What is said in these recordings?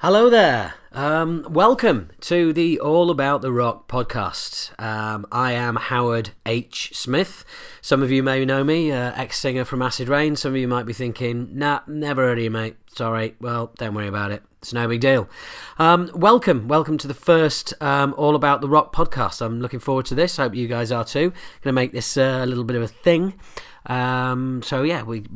Hello there. Welcome to the All About the Rock podcast. I am Howard H. Smith. Some of you may know me, ex-singer from Acid Rain. Some of you might be thinking, nah, never heard of you, mate. Sorry. Well, don't worry about it. It's no big deal. Welcome to the first All About the Rock podcast. I'm looking forward to this. Hope you guys are too. Going to make this a little bit of a thing. So yeah, we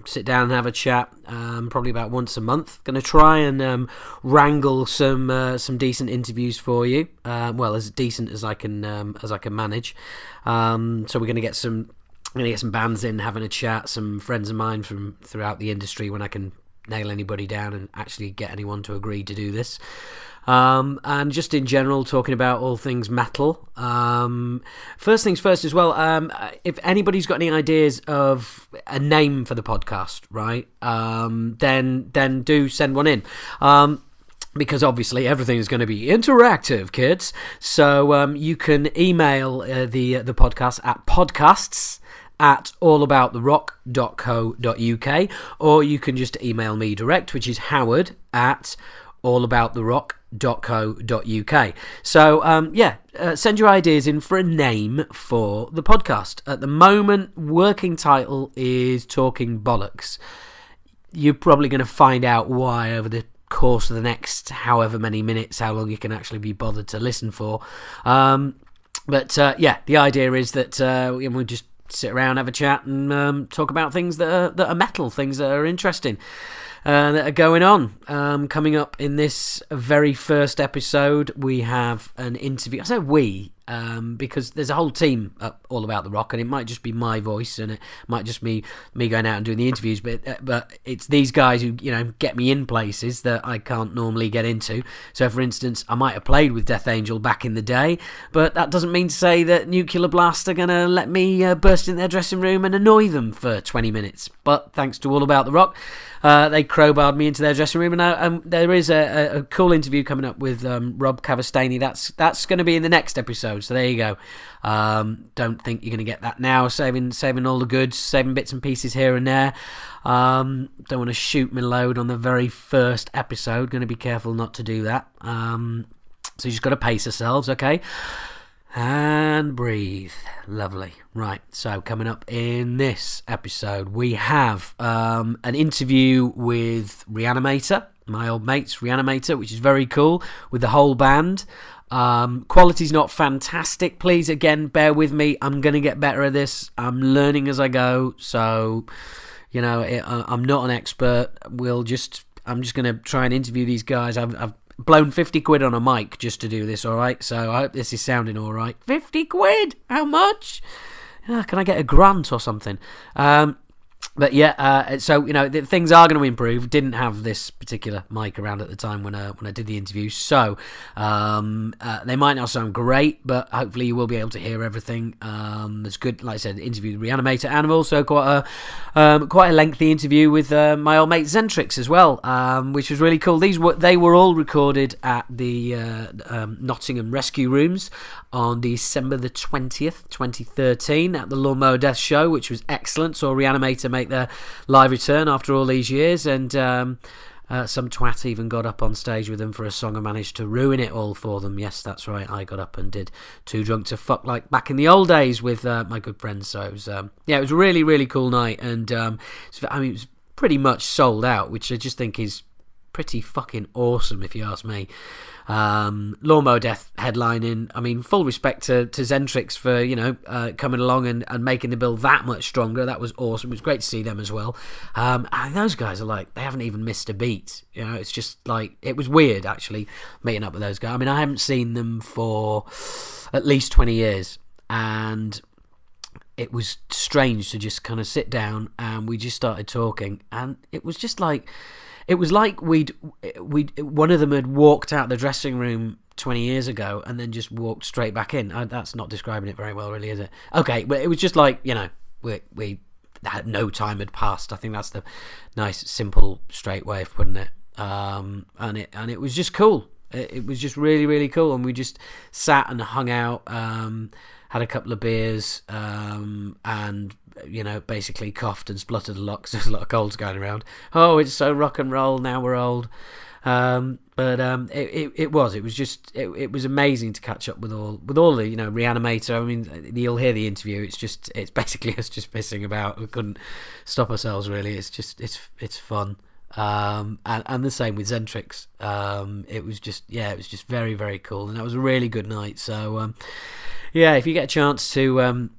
sit down and have a chat, probably about once a month. Going to try and wrangle some decent interviews for you. Well, as decent as I can manage. So we're going to get some bands in, having a chat. Some friends of mine from throughout the industry when I can nail anybody down and actually get anyone to agree to do this. And just in general, talking about all things metal. First things first as well, if anybody's got any ideas of a name for the podcast, right, then do send one in. Because obviously everything is going to be interactive, kids. So you can email the podcast at podcasts@allabouttherock.co.uk, or you can just email me direct, which is howard@allabouttherock.co.uk. So send your ideas in for a name for the podcast. At the moment, working title is Talking Bollocks. You're probably going to find out why over the course of the next however many minutes, how long you can actually be bothered to listen for. But the idea is that we'll just sit around, have a chat, and talk about things that are metal, things that are interesting, that are going on. Coming up in this very first episode, we have an interview. I say we, because there's a whole team all about the rock, and it might just be my voice, and it might just be me going out and doing the interviews. But it's these guys who get me in places that I can't normally get into. So, for instance, I might have played with Death Angel back in the day, but that doesn't mean to say that Nuclear Blast are going to let me burst in their dressing room and annoy them for 20 minutes. But thanks to All About the Rock, they crowbarred me into their dressing room, and there is a cool interview coming up with Rob Cavastani. That's going to be in the next episode. So there you go. Don't think you're going to get that now. Saving all the goods, saving bits and pieces here and there. Don't want to shoot my load on the very first episode. Going to be careful not to do that. So you just got to pace yourselves, okay? And breathe. Lovely. Right, so coming up in this episode, we have an interview with Reanimator, my old mates, Reanimator, which is very cool, with the whole band. Quality's not fantastic. Please, again, bear with me. I'm going to get better at this. I'm learning as I go, so, I'm not an expert. I'm just going to try and interview these guys. I've blown 50 quid on a mic just to do this, alright? So I hope this is sounding alright. 50 quid? How much? Can I get a grant or something? But things are going to improve. Didn't have this particular mic around at the time when I did the interview, so they might not sound great, but hopefully you will be able to hear everything. It's good, like I said, interview with Reanimator, and also quite a lengthy interview with my old mate Xentrix as well, which was really cool. They were all recorded at the Nottingham Rescue Rooms on December the 20th, 2013, at the Lawnmower Death Show, which was excellent. Saw Reanimator make their live return after all these years, and some twat even got up on stage with them for a song and managed to ruin it all for them. Yes, that's right, I got up and did Too Drunk to Fuck like back in the old days with my good friends. So it was it was a really, really cool night, and it was pretty much sold out, which I just think is pretty fucking awesome if you ask me. Lawnmower Death headlining. I mean, full respect to Xentrix for coming along and making the bill that much stronger. That was awesome. It was great to see them as well. And those guys are they haven't even missed a beat. It's just it was weird actually meeting up with those guys. I mean, I haven't seen them for at least 20 years, and it was strange to just kind of sit down and we just started talking, and it was just it was like we'd one of them had walked out the dressing room 20 years ago and then just walked straight back in. That's not describing it very well, really, is it? Okay, but it was just we had no time had passed. I think that's the nice, simple, straight way of putting it. And it was just cool. It was just really, really cool, and we just sat and hung out. Had a couple of beers, and basically coughed and spluttered a lot because there's a lot of colds going around. Oh, it's so rock and roll, now we're old. It was amazing to catch up with all the Reanimator. I mean, you'll hear the interview. It's basically us just pissing about. We couldn't stop ourselves really. It's fun. And the same with Xentrix. It was just very, very cool, and that was a really good night. So if you get a chance to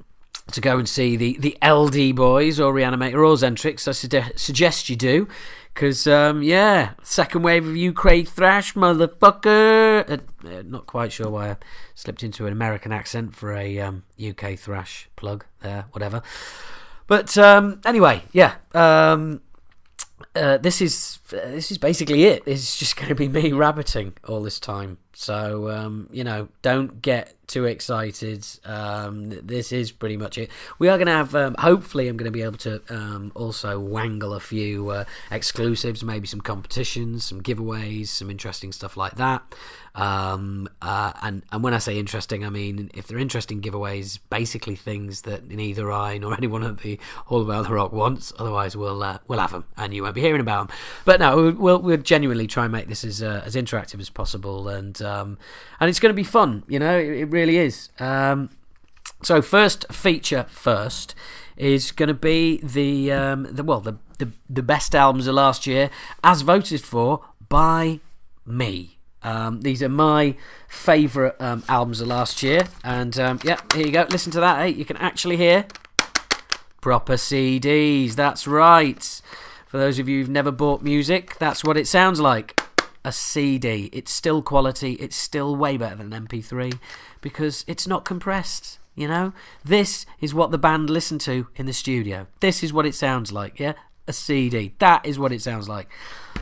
go and see the LD boys or Reanimator or Xentrix, I suggest you do, because second wave of UK thrash, motherfucker. Not quite sure why I slipped into an American accent for a UK thrash plug there, whatever. But anyway, this is basically it. It's just going to be me rabbiting all this time. So don't get too excited. This is pretty much it. We are going to have. Hopefully, I'm going to be able to also wangle a few exclusives, maybe some competitions, some giveaways, some interesting stuff like that. And when I say interesting, I mean if they're interesting giveaways, basically things that neither I nor anyone at the All About the Rock wants. Otherwise, we'll have them, and you won't be hearing about them. But no, we'll genuinely try and make this as interactive as possible, and it's going to be fun. It really is. So first feature is going to be the best albums of last year, as voted for by me. These are my favourite albums of last year, and here you go. Listen to that. You can actually hear proper CDs. That's right. For those of you who've never bought music, that's what it sounds like. A CD. It's still quality. It's still way better than an MP3 because it's not compressed. This is what the band listened to in the studio. This is what it sounds like. Yeah, a CD. That is what it sounds like.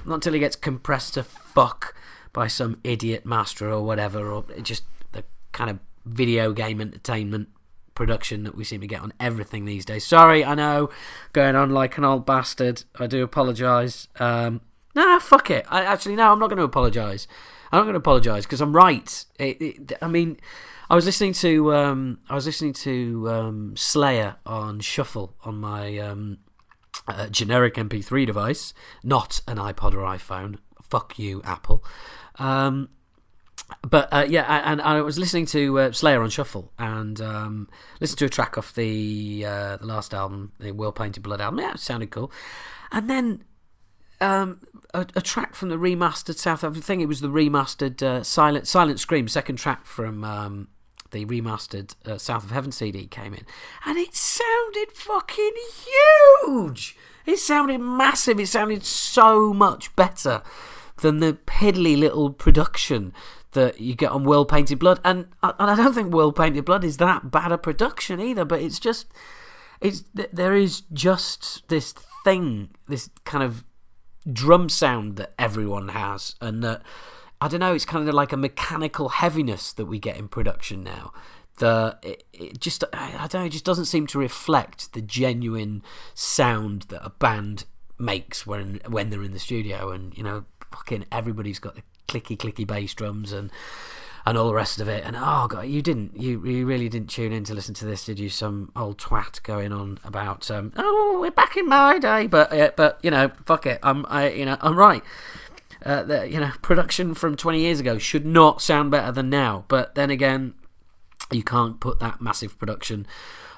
Not until it gets compressed to fuck by some idiot master or whatever, or just the kind of video game entertainment production that we seem to get on everything these days. Sorry, I know, going on like an old bastard. I do apologise. No, fuck it. I'm not going to apologise. I'm not going to apologise because I'm right. I mean, I was listening to Slayer on shuffle on my generic MP3 device, not an iPod or iPhone. Fuck you, Apple. And I was listening to Slayer on shuffle and listened to a track off the last album, the Well Painted Blood album. Yeah, it sounded cool. And then a track from the remastered South. I think it was the remastered Silent Scream, second track from the remastered South of Heaven CD came in, and it sounded fucking huge. It sounded massive. It sounded so much better than the piddly little production that you get on World Painted Blood. And I don't think World Painted Blood is that bad a production either, but there is just this thing, this kind of drum sound that everyone has, and that, I don't know, it's kind of like a mechanical heaviness that we get in production now. It just doesn't seem to reflect the genuine sound that a band makes when they're in the studio, and fucking everybody's got the clicky bass drums and all the rest of it. And oh god, you really didn't tune in to listen to this, did you? Some old twat going on about we're back in my day, but fuck it, I'm right. Production from 20 years ago should not sound better than now, but then again, you can't put that massive production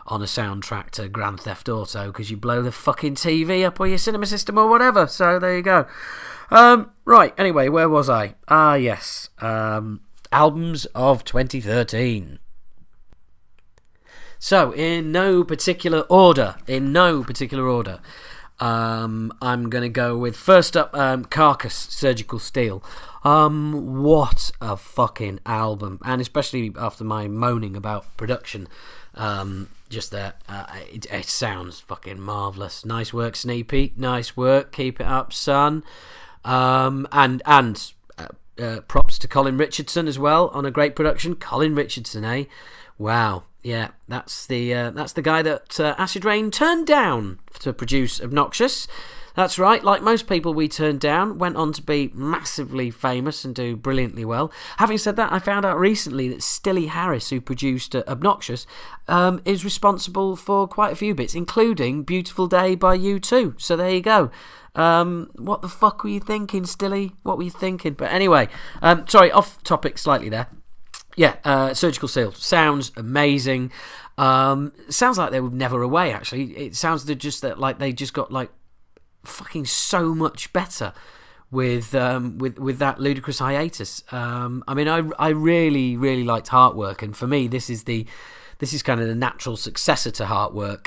on a soundtrack to Grand Theft Auto because you blow the fucking TV up or your cinema system or whatever. So there you go. Right, anyway, where was I? Yes. Albums of 2013. So, in no particular order, I'm going to go with, first up, Carcass, Surgical Steel. What a fucking album. And especially after my moaning about production, just that, it sounds fucking marvellous. Nice work, Sneepy. Nice work. Keep it up, son. And props to Colin Richardson as well on a great production. Colin Richardson, eh? Wow. Yeah, that's the guy that Acid Rain turned down to produce Obnoxious. That's right. Like most people we turned down, went on to be massively famous and do brilliantly well. Having said that, I found out recently that Stilly Harris, who produced Obnoxious, is responsible for quite a few bits, including Beautiful Day by U2. So there you go. What the fuck were you thinking, Stilly? What were you thinking? But anyway, sorry, off topic slightly there. Yeah, Surgical Seal sounds amazing. Sounds like they were never away. Actually, it sounds they just got like fucking so much better with that ludicrous hiatus. I mean, I really liked Heartwork, and for me, this is kind of the natural successor to Heartwork.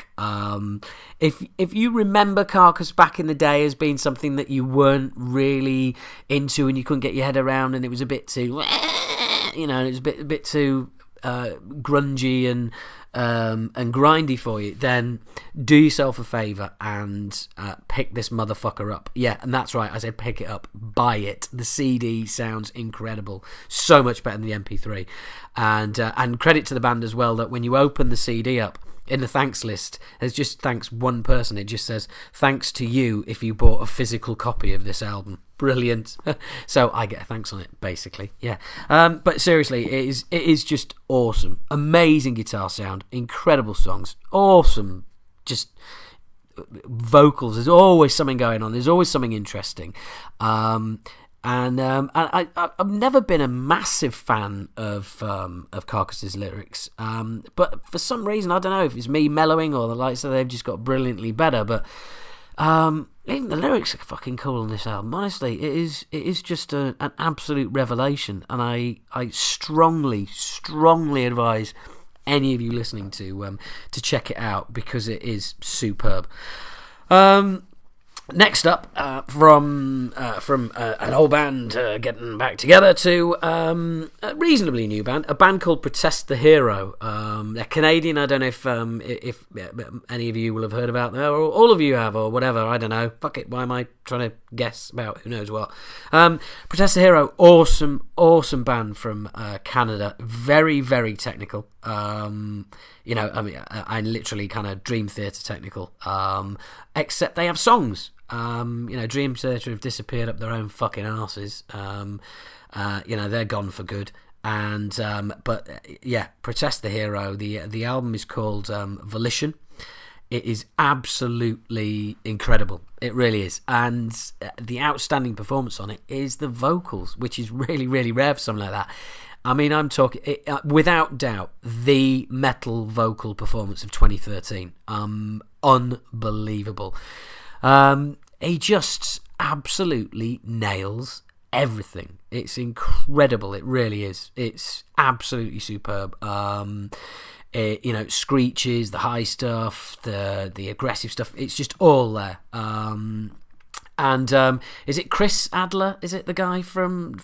If you remember Carcass back in the day as being something that you weren't really into and you couldn't get your head around, and it was a bit too, it was a bit too grungy and grindy for you, then do yourself a favour and pick this motherfucker up. Yeah, and that's right, I said pick it up, buy it. The CD sounds incredible, so much better than the MP3. And credit to the band as well, that when you open the CD up, in the thanks list, there's just thanks one person. It just says, thanks to you if you bought a physical copy of this album. Brilliant. So I get a thanks on it, basically. Yeah. But seriously, it is just awesome. Amazing guitar sound, incredible songs, awesome, just vocals. There's always something going on. There's always something interesting. And I've never been a massive fan of Carcass's lyrics, but for some reason, I don't know if it's me mellowing or the lights, so they've just got brilliantly better. But even the lyrics are fucking cool on this album. Honestly, it is just an absolute revelation, and I strongly advise any of you listening to check it out, because it is superb. Next up, from an old band getting back together to a reasonably new band, a band called Protest the Hero. They're Canadian. I don't know if any of you will have heard about them, or all of you have, or whatever. I don't know. Fuck it. Why am I trying to guess about who knows what? Protest the Hero, awesome band from Canada. Very, very technical. I literally kind of Dream Theater technical. Except they have songs. Dream Theater have disappeared up their own fucking arses. They're gone for good. And Protest the Hero. The album is called Volition. It is absolutely incredible. It really is. And the outstanding performance on it is the vocals, which is really, really rare for something like that. I mean, I'm talking, without doubt, the metal vocal performance of 2013. Unbelievable. He just absolutely nails everything. It's incredible. It really is. It's absolutely superb. Screeches, the high stuff, the aggressive stuff. It's just all there. Is it Chris Adler? Is it the guy from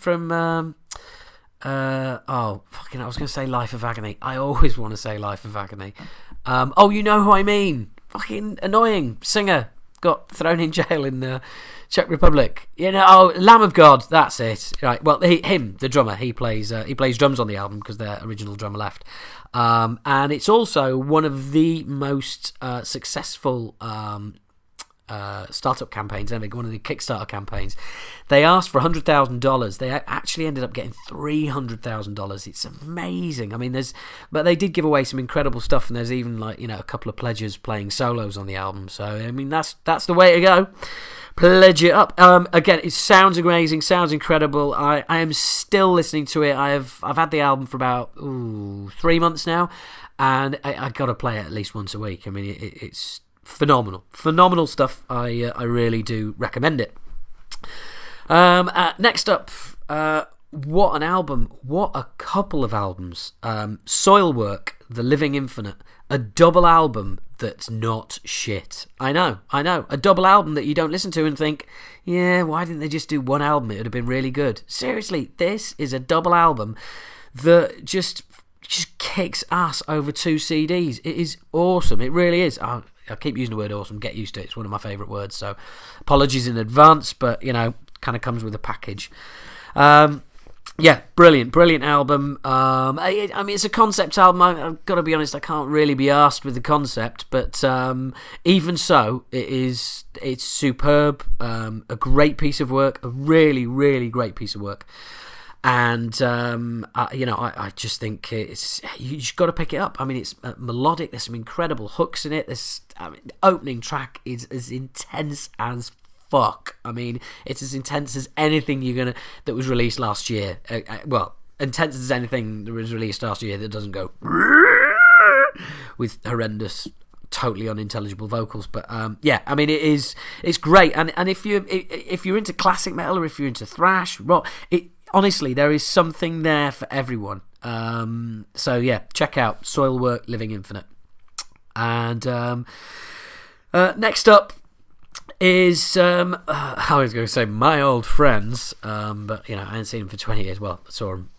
I was going to say Life of Agony. I always want to say Life of Agony. You know who I mean. Fucking annoying singer got thrown in jail in the Czech Republic. Lamb of God, that's it. Right. Well, the drummer, he plays drums on the album because their original drummer left. And it's also one of the most successful startup campaigns, one of the Kickstarter campaigns. They asked for $100,000. They actually ended up getting $300,000. It's amazing. I mean, but they did give away some incredible stuff, and there's even a couple of pledges playing solos on the album. So I mean, that's the way to go. Pledge it up. Again, it sounds amazing, sounds incredible. I am still listening to it. I've had the album for about 3 months now, and I got to play it at least once a week. I mean, it's phenomenal stuff. I really do recommend it. Next up, what an album, what a couple of albums. Soilwork, The Living Infinite, a double album that's not shit. I know, a double album that you don't listen to and think, yeah, why didn't they just do one album? It would have been really good. Seriously, this is a double album that just kicks ass over 2 CDs. It is awesome. It really is. I keep using the word awesome. Get used to it. It's one of my favourite words. So apologies in advance, but kind of comes with a package. Yeah, brilliant album. I mean, it's a concept album. I've got to be honest, I can't really be arsed with the concept, but even so, it's superb. A great piece of work, a really, really great piece of work. And I just think you just got to pick it up. I mean, it's melodic. There's some incredible hooks in it. The opening track is as intense as fuck. I mean, it's as intense as anything that was released last year. Well, intense as anything that was released last year that doesn't go with horrendous, totally unintelligible vocals. But yeah, I mean, it's great. And if you're into classic metal, or if you're into thrash rock, honestly, there is something there for everyone. So yeah, check out Soilwork, Living Infinite. And next up is I was going to say my old friends, but I hadn't seen him for 20 years. Well, I saw him,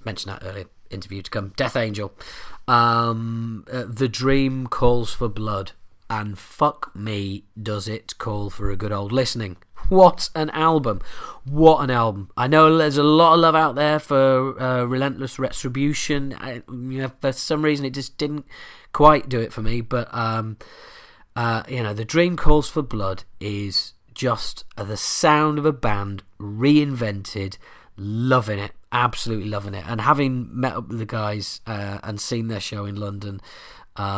mentioned that earlier, interview to come. Death Angel. The Dream Calls for Blood, and fuck me, does it call for a good old listening. What an album. What an album. I know there's a lot of love out there for Relentless Retribution. For some reason it just didn't quite do it for me, but The Dream Calls for Blood is just the sound of a band reinvented. Loving it, absolutely loving it. And having met up with the guys and seen their show in London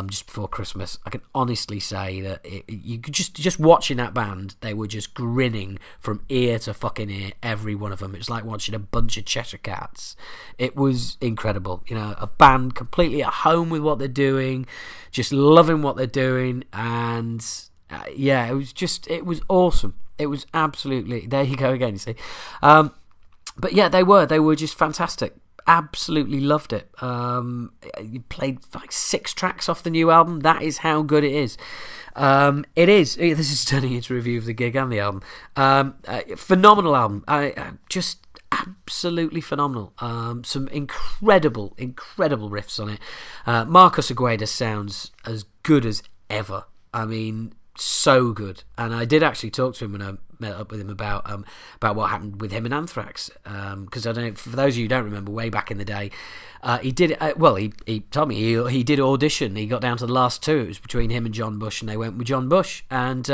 just before Christmas, I can honestly say that you could just watching that band, they were just grinning from ear to fucking ear, every one of them. It was like watching a bunch of Cheshire Cats. It was incredible. A band completely at home with what they're doing, just loving what they're doing, and it was awesome. It was absolutely, there you go again, you see. But yeah, they were just fantastic. Absolutely loved it. You played like 6 tracks off the new album. That is how good it is. This is turning into a review of the gig and the album. Phenomenal album. Just absolutely phenomenal. Some incredible riffs on it. Marcus Agueda sounds as good as ever. I mean, so good. And I did actually talk to him when I met up with him about what happened with him and Anthrax, because I don't know, for those of you who don't remember, way back in the day, he did he told me he did audition. He got down to the last 2. It was between him and John Bush, and they went with John Bush. And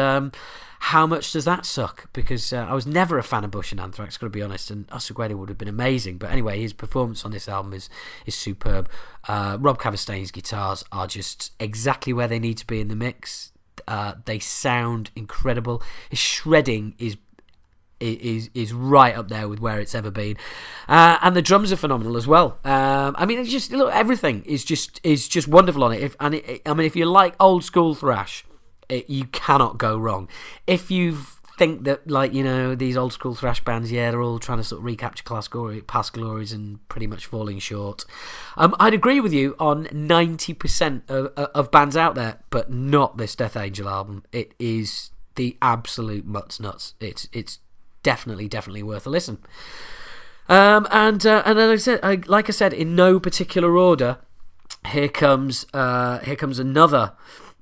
how much does that suck? Because I was never a fan of Bush and Anthrax, got to be honest, and Agueda would have been amazing. But anyway, his performance on this album is superb. Rob Cavastain's guitars are just exactly where they need to be in the mix. They sound incredible. His shredding is right up there with where it's ever been, and the drums are phenomenal as well. I mean, it's just everything is just wonderful on it. If you like old school thrash, you cannot go wrong. If you think that, like, these old school thrash bands, they're all trying to sort of recapture past glories and pretty much falling short. I'd agree with you on 90% of bands out there, but not this Death Angel album. It is the absolute mutts nuts. It's definitely worth a listen. And like I said, in no particular order, here comes another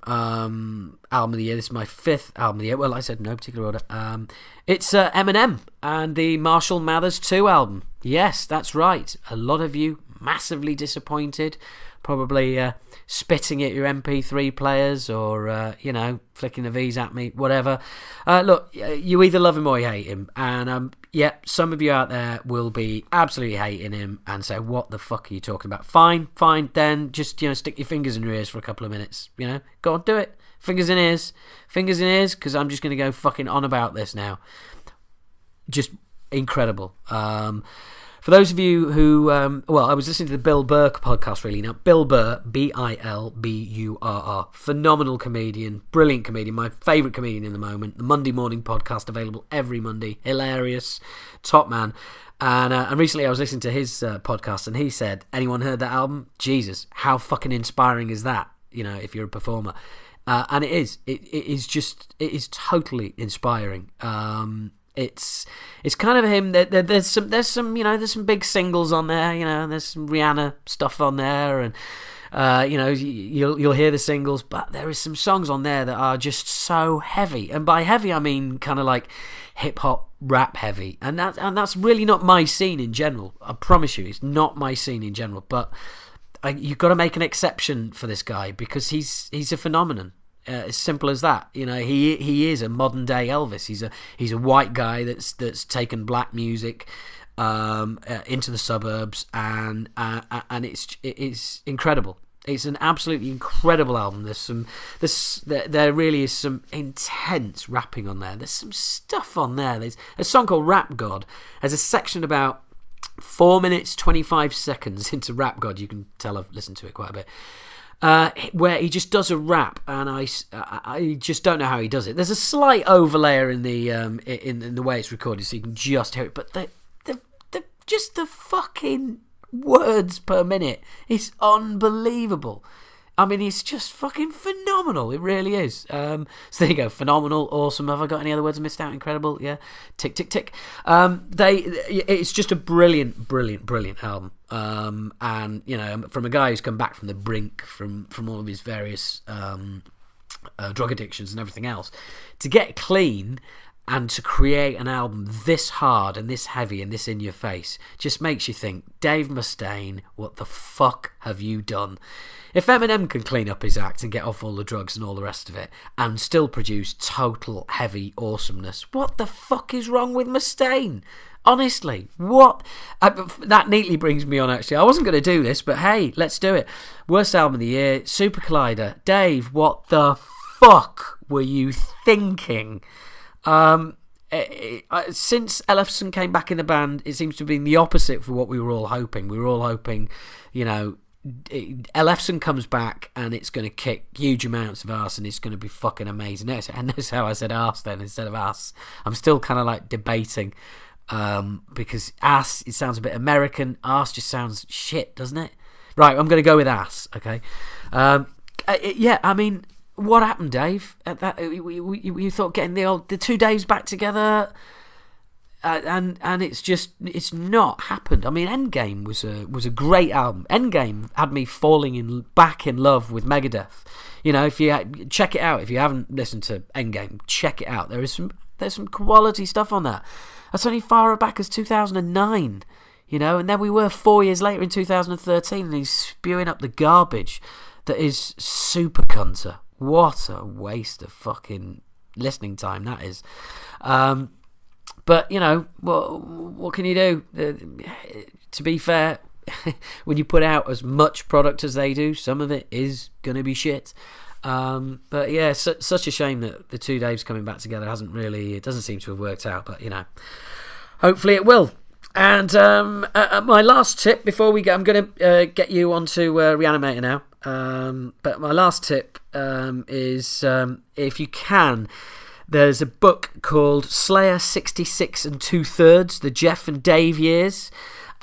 album of the year. This is my 5th album of the year. Well, I said no particular order. It's Eminem and the Marshall Mathers 2 album. Yes, that's right. A lot of you massively disappointed, probably spitting at your MP3 players, or flicking the V's at me, whatever. Look, you either love him or you hate him, and some of you out there will be absolutely hating him and say, what the fuck are you talking about? Fine, then just stick your fingers in your ears for a couple of minutes. Go on, do it. Fingers in ears, because I'm just going to go fucking on about this now. Just incredible. For those of you who, I was listening to the Bill Burr podcast, really. Now, Bill Burr, Bilburr, phenomenal comedian, brilliant comedian, my favourite comedian in the moment. The Monday Morning Podcast, available every Monday. Hilarious, top man. And recently I was listening to his podcast, and he said, anyone heard that album? Jesus, how fucking inspiring is that, if you're a performer? And it is. It is totally inspiring. It's kind of him. There's some big singles on there. There's some Rihanna stuff on there, and You'll hear the singles, but there is some songs on there that are just so heavy, and by heavy I mean kind of like hip hop rap heavy, and that's really not my scene in general. I promise you, it's not my scene in general. But you've got to make an exception for this guy because he's a phenomenon. As simple as that. He is a modern day Elvis. He's a white guy that's taken black music into the suburbs, and it's incredible. It's an absolutely incredible album. There really is some intense rapping on there. There's some stuff on there. There's a song called Rap God. There's a section about 4 minutes 25 seconds into Rap God. You can tell I've listened to it quite a bit. Where he just does a rap, and I just don't know how he does it. There's a slight overlayer in the way it's recorded, so you can just hear it. But the just the fucking words per minute, it's unbelievable. I mean, it's just fucking phenomenal. It really is. So there you go. Phenomenal, awesome. Have I got any other words I missed out? Incredible. Yeah. Tick, tick, tick. It's just a brilliant, brilliant, brilliant album. And from a guy who's come back from the brink, from all of his various drug addictions and everything else, to get clean and to create an album this hard and this heavy and this in your face just makes you think, Dave Mustaine, what the fuck have you done? If Eminem can clean up his act and get off all the drugs and all the rest of it and still produce total heavy awesomeness, what the fuck is wrong with Mustaine? Honestly, what? That neatly brings me on, actually. I wasn't going to do this, but hey, let's do it. Worst album of the year, Super Collider. Dave, what the fuck were you thinking? Since Ellefson came back in the band, it seems to have been the opposite for what we were all hoping. We were all hoping, Ellefson comes back and it's going to kick huge amounts of ass and it's going to be fucking amazing. And that's how I said ass then instead of ass. I'm still kind of like debating because ass, it sounds a bit American. Ass just sounds shit, doesn't it? Right, I'm going to go with ass, okay? I mean, what happened, Dave? You thought getting the 2 days back together, and it's not happened. I mean, Endgame was a great album. Endgame had me falling back in love with Megadeth. If you check it out, if you haven't listened to Endgame, check it out. There's some quality stuff on that. That's only far back as 2009. And then we were 4 years later in 2013, and he's spewing up the garbage that is Super Cunter. What a waste of fucking listening time that is. But what can you do? To be fair, when you put out as much product as they do, some of it is gonna be shit. But yeah, such a shame that the two Daves coming back together it doesn't seem to have worked out. But hopefully it will. And my last tip before we go, I'm going to get you onto Re-Animator now. But my last tip is if you can, there's a book called Slayer 66 and 2/3, the Jeff and Dave years.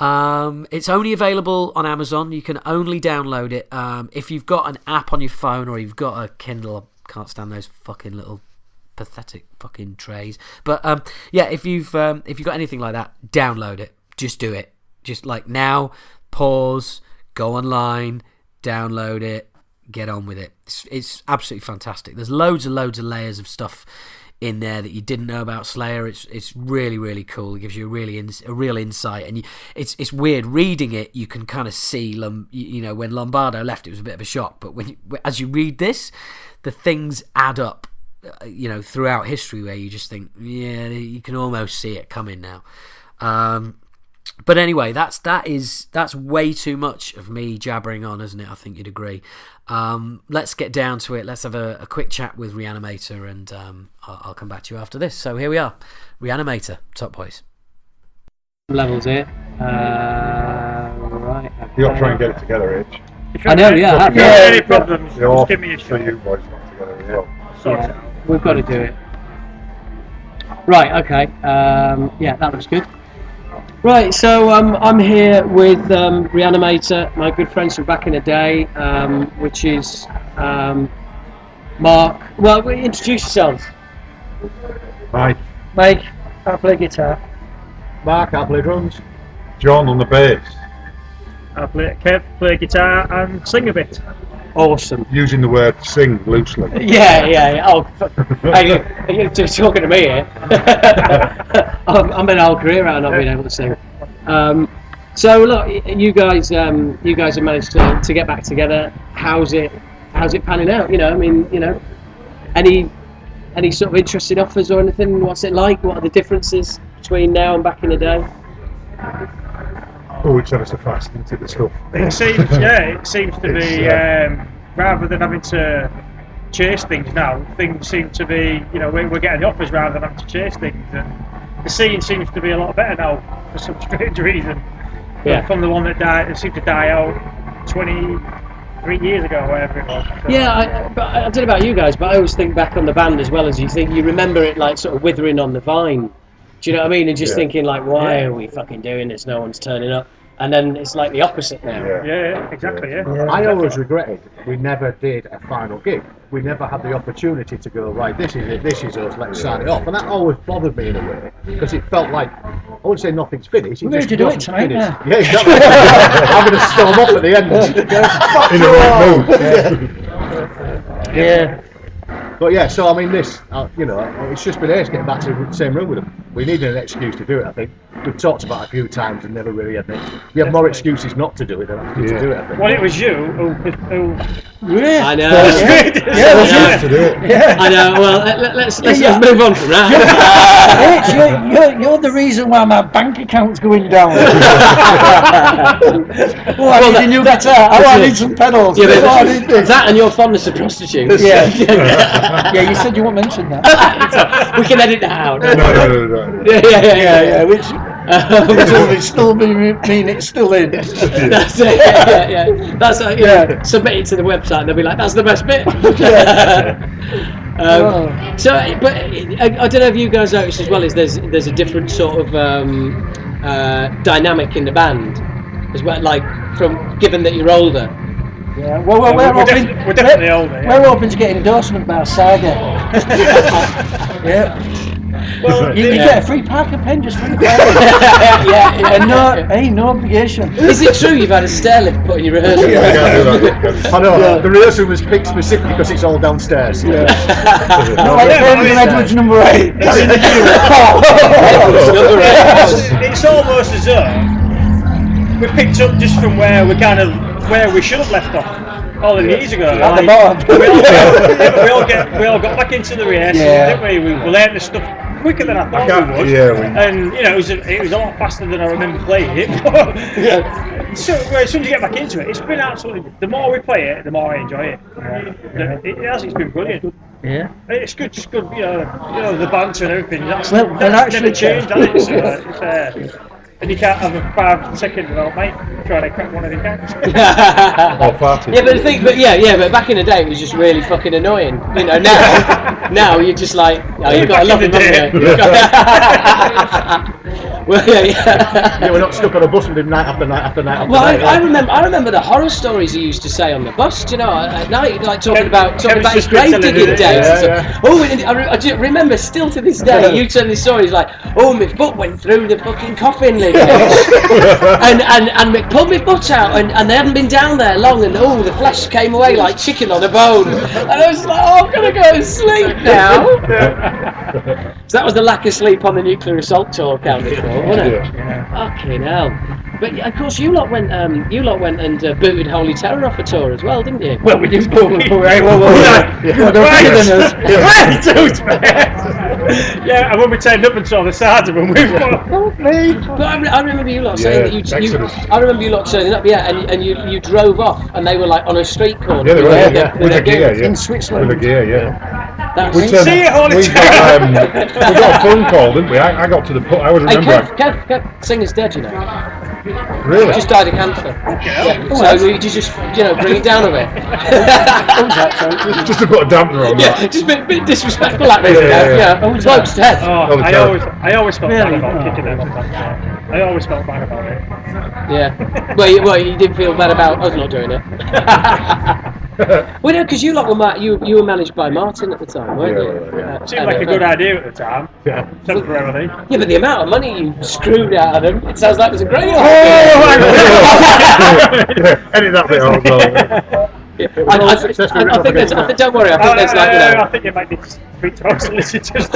It's only available on Amazon. You can only download it. If you've got an app on your phone or you've got a Kindle, I can't stand those fucking little pathetic fucking trays. But if you've got anything like that, download it. Just do it. Just like now, pause, go online, download it, get on with it. It's absolutely fantastic. There's loads and loads of layers of stuff in there that you didn't know about Slayer. It's really, really cool. It gives you a real insight, and it's weird reading it. You can kind of see when Lombardo left, it was a bit of a shock, but as you read this, the things add up throughout history where you just think, yeah, you can almost see it coming now. But anyway, that's way too much of me jabbering on, isn't it? I think you'd agree. Let's get down to it. Let's have a quick chat with Re-Animator, and I'll come back to you after this. So here we are, Re-Animator, Top Boys. Levels here. Right. Okay. You got to try and get it together, Rich. I know, yeah. If you have any problems, just give me a so shout. you boys got together as well. Yeah, we've got to do it. Right, okay. That looks good. Right, so I'm here with Re-Animator, my good friends from back in the day, which is Mark. Well, introduce yourselves. Mike. Mike, I play guitar. Mark, I play drums. John on the bass. I play guitar and sing a bit. Awesome. Using the word sing loosely. Yeah. Oh, you're talking to me here. I'm an whole career out not being able to sing. So look, you guys have managed to get back together. How's it panning out? Any sort of interesting offers or anything? What's it like? What are the differences between now and back in the day? Oh, it's ever so fast, isn't it, the stuff? It seems to be rather than having to chase things now, things seem to be, we're getting the offers rather than having to chase things, and the scene seems to be a lot better now for some strange reason. Yeah. From the one that seemed to die out 23 years ago, or whatever it was. So. Yeah, I don't know about you guys, but I always think back on the band as well as you remember it like sort of withering on the vine. Do you know what I mean? And just thinking like, why are we fucking doing this? No one's turning up. And then it's like the opposite now. Yeah, exactly. Yeah. I always regretted we never did a final gig. We never had the opportunity to go, right, this is it, this is us, let's sign it off. And that always bothered me in a way, because it felt like, I wouldn't say nothing's finished. We need to do it tonight, yeah, exactly. I'm going to storm off at the end. In the right mood. Yeah. But yeah, so I mean, this, it's just been ace getting back to the same room with them. We needed an excuse to do it, I think. We've talked about it a few times and never really had it. We have more excuses not to do it than actually to do it, I think. Well, it was you who Yeah. I know. To do it. Yeah. I know. Well, let's move on from that. H, you're the reason why my bank account's going down. I need a new guitar. I need some pedals. Yeah, but I need this. that and your fondness of prostitutes. Yeah. Yeah, you said you won't mention that. We can edit that out. No. Yeah, which it's still mean it's still in. That's it. Yeah. That's submit it to the website and they'll be like, that's the best bit. So, but I don't know if you guys noticed as well, is there's a different sort of dynamic in the band as well, like from given that you're older. Yeah, well, we're definitely older. Yeah. We're hoping to get endorsement by Saga. Yeah. Well, You get a free Parker pen just for the crowd. And no obligation. Is it true you've had a stair lift put in your rehearsal? I know, the rehearsal was picked specifically because it's all downstairs. Like Birmingham Edwards number 8. It's almost as though we picked up just from where we should have left off all the years ago. At the bottom. we all got back into the rehearsal, didn't we? We learned the stuff quicker than I thought we would. And it was a lot faster than I remember playing it. So as soon as you get back into it, it's been absolutely. The more we play it, the more I enjoy it. It's been brilliant. Yeah. It's good, just good. The banter and everything. That's Well, actually actually, never changed. Has it? And you can't have a 5 second develop, mate. Try to crack one of the cans. Yeah, but the thing, but back in the day it was just really fucking annoying. Now you're just like, you've got to love him, haven't you? Well, Yeah, we're not stuck on a bus with him night after night after night after Well, night. I remember the horror stories he used to say on the bus. At night, like talking about his grave digging days. Oh, I remember still to this day. You tell this story. He's like, oh, my foot went through the fucking coffin lid, and pulled my foot out, and they hadn't been down there long, and the flesh came away like chicken on a bone. And I was like, I'm gonna go and sleep now. So that was the lack of sleep on the nuclear assault tour counted for, wasn't it? Fucking hell. But of course, you lot went and booted Holy Terror off a tour as well, didn't you? Well, we didn't boot them away. They're bigger than us. Yeah, and when we turned up and saw the sergeant, when we But I remember you lot saying that you I remember you lot turning up, and you drove off, and they were like on a street corner. Yeah, they were, with their gear, In Switzerland. With the gear, That's we got a phone call, didn't we? I got to the pub. I was Hey, remember. Kev, Singer's dead, you know. Really? He just died of cancer. Yeah. So you just bring it down a bit. Just to put a dampener on that. Yeah, just a bit disrespectful that really. Bloke's dead. I always felt bad about kicking them off that. I always felt bad about it. Yeah. Well, you didn't feel bad about us not doing it. Well, no, because you lot were you were managed by Martin at the time, weren't you? Yeah. Seemed like a good idea at the time. Yeah. Temporarily. Yeah, but the amount of money you screwed out of them, it sounds like it was a great idea. Edit that bit out as well. I think there's, don't worry, I think there's like, I think you might need to speak to our solicitors.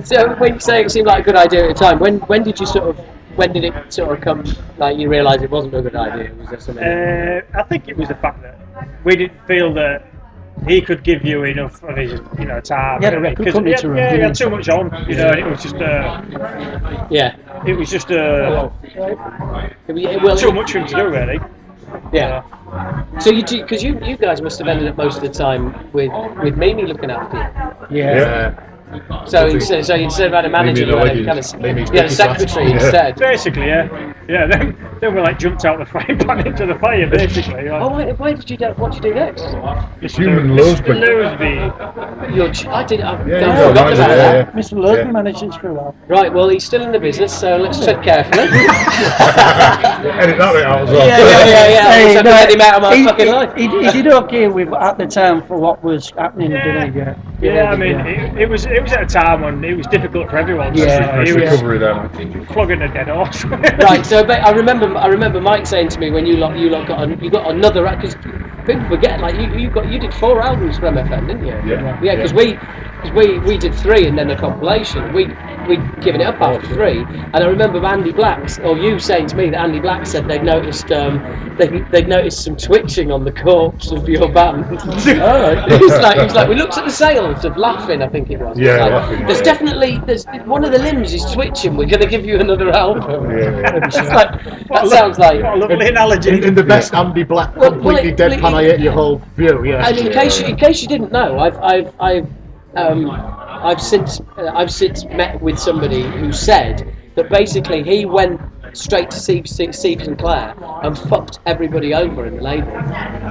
So when you say it seemed like a good idea at the time, when did it sort of come, like you realise it wasn't a good idea? Was there something? I think it was the fact that we didn't feel that he could give you enough of his, time. He had a record company to run. He had too much on, and it was just it was just too much for him to do, really. Yeah. So because you guys must have ended up most of the time with Mimi looking after you. Yeah. So instead of having a manager, you had a secretary instead. Basically, yeah. Then we jumped out the frying pan into the fire, basically. Oh, why did you do? What did you do next? Human Loseby. I did. Mr. Loseby managed it for a while. Right. Well, he's still in the business, so let's tread carefully. Edit that bit out as well. Yeah. I had him out of my fucking life. He did okay at the time for what was happening, didn't he? Yeah, I mean, it was at a time when it was difficult for everyone. Yeah, he was recovery then. flogging a dead horse. Right. So I remember Mike saying to me when you lot got another, because people forget, you did 4 albums for MFN, didn't you? Yeah. Yeah, because we did 3 and then a compilation. We'd given it up after 3, and I remember Andy Black, or you saying to me that Andy Black said they'd noticed they'd noticed some twitching on the corpse of your band. He was like, we looked at the sales of Laughing, I think it was. Yeah, Laughing. There's one of the limbs is twitching. We're going to give you another album. Yeah. Sounds like what a lovely analogy. In the best Andy Black, completely deadpan, I hate your whole view. Yeah. And in case you didn't know, I've since met with somebody who said that basically he went straight to Steve Sinclair and fucked everybody over in the label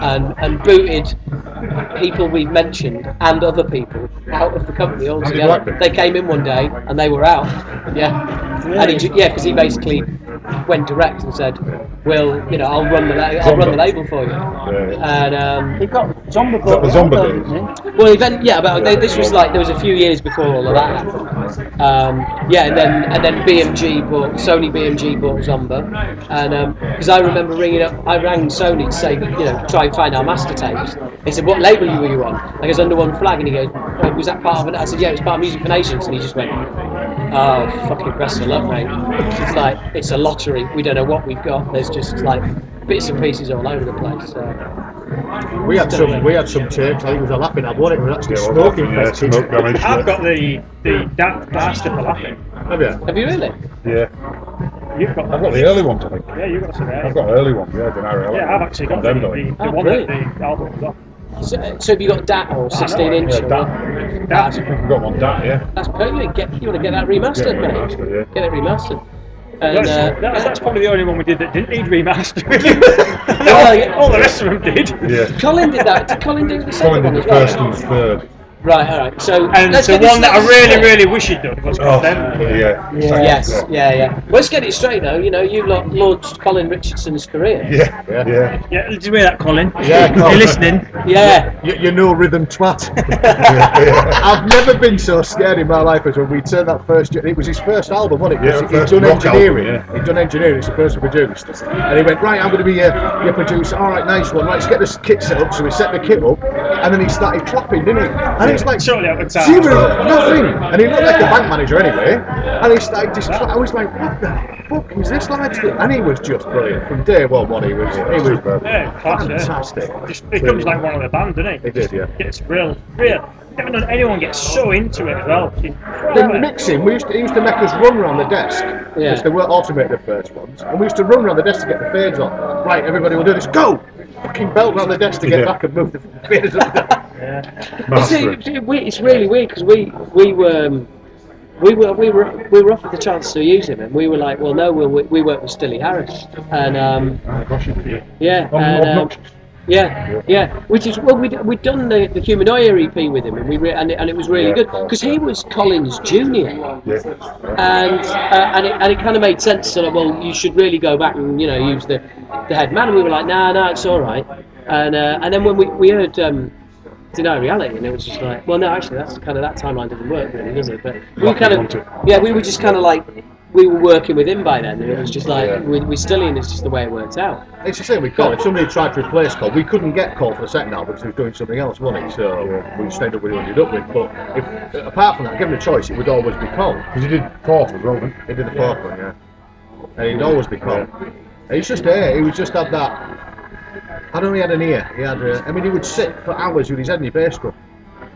and booted people we've mentioned and other people out of the company altogether. They came in one day and they were out. Yeah. And because he basically went direct and said, "Well, I'll run the label for you." Yeah. And he got Zombie. well, this was there was a few years before all of that happened. And then Sony BMG bought Zomba, and because I remember I rang Sony to say, try and find our master tapes. He said, "What label were you on?" I goes, "Under One Flag," and he goes, "Was that part of it?" I said, "Yeah, it was part of Music for Nations," and he just went, "Oh, fucking best of luck, mate." It's a lottery. We don't know what we've got. There's just bits and pieces all over the place. We had some tapes. I think it was a Laughing album. It was actually smoking fest. Smoke damage. I've got the blaster for Laughing. Have you? Have you really? Yeah. I've got the early ones, I think. Yeah, you've got some. I've got early ones. Yeah, Yeah, I've actually got the one brilliant. that the album got. So have you got DAT or 16-inch? We've got one DAT, yeah. That's perfect. You want to get that remastered, mate? Remastered, yeah. Get it remastered. And, that's probably the only one we did that didn't need remastering. All the rest of them did. Yeah. Colin did that. Did Colin do the second one Colin did as the well? first and third. Right, alright. So and let's the get this one that I straight. really wish he'd done was Condemned. Yeah. Yes, yeah. Let's get it straight though. You launched Colin Richardson's career. Yeah. Yeah, did you hear that, Colin? Yeah, Colin. You're listening? Yeah. You know rhythm twat. I've never been so scared in my life as when we turned that first. It was his first album, wasn't it? Yeah, He'd done engineering. Album, yeah. He'd done engineering. It's the person who produced. And he went, right, I'm going to be your producer. All right, nice one. Right, let's get this kit set up. So we set the kit up, and then he started clapping, didn't he? And it's like totally out of time. zero, nothing. And he looked like a bank manager anyway. And he started just. I was like, what the fuck is this like? And he was just brilliant from day one. He was fantastic. He becomes like one of the band, doesn't he? He did, yeah. It's real. Never known anyone get so into it as well. The mixing, he used to make us run around the desk. Because they weren't automated the first ones. And we used to run around the desk to get the fades on. Right, everybody will do this. Go! Fucking belt around the desk to get back and move the fades up. It's really weird because we were offered the chance to use him, and we were like, well, no, we work with Stilly Harris, and Yeah. Which is we'd done the Humanoia EP with him, and and it was really good because he was Colin's junior, and it kind of made sense. So well, you should really go back and use the head man. And we were like, no, it's all right. And then when we heard Deny Reality, and it was just like, well, no, actually, that's kind of that timeline doesn't work really, does it? But we were just kind of like. We were working with him by then, and it was just like we're still in. It's just the way it worked out. It's the same with Cole. If somebody tried to replace Cole, we couldn't get Cole for the second album because he was doing something else, wasn't he? So we just ended up with who we ended up with. But apart from that, given a choice, it would always be Cole. Because he did fourth as well, didn't he? He did the fourth one, and he'd always be Cole. And he's just there. He was just had that. I don't know. He had an ear. He had. He would sit for hours with his head in your bass drum.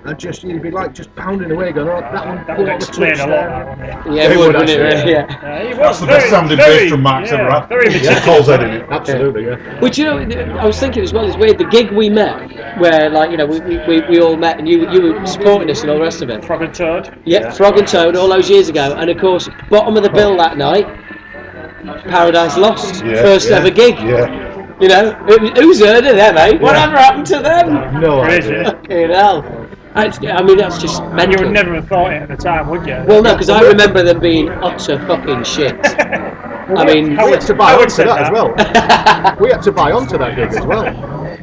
And he'd be like just pounding away, going, "Oh, that one explain a lot." Yeah, it would, wouldn't it? He was That's the best sounding bass drum Mark's ever had. Very Cole's head in it. Absolutely, Which I was thinking as well. It's weird. The gig we met, where we all met, and you were supporting us and all the rest of it. Frog and Toad. Yeah, Frog and Toad, all those years ago, and of course, bottom of the bill that night, Paradise Lost, first ever gig. Yeah. Who's heard of them, eh? Whatever happened to them? No idea. Fucking hell. That's just mental. You would never have thought it at the time, would you? Well, no, because I remember them being utter fucking shit. We had to buy onto that as well. We had to buy onto that gig as well.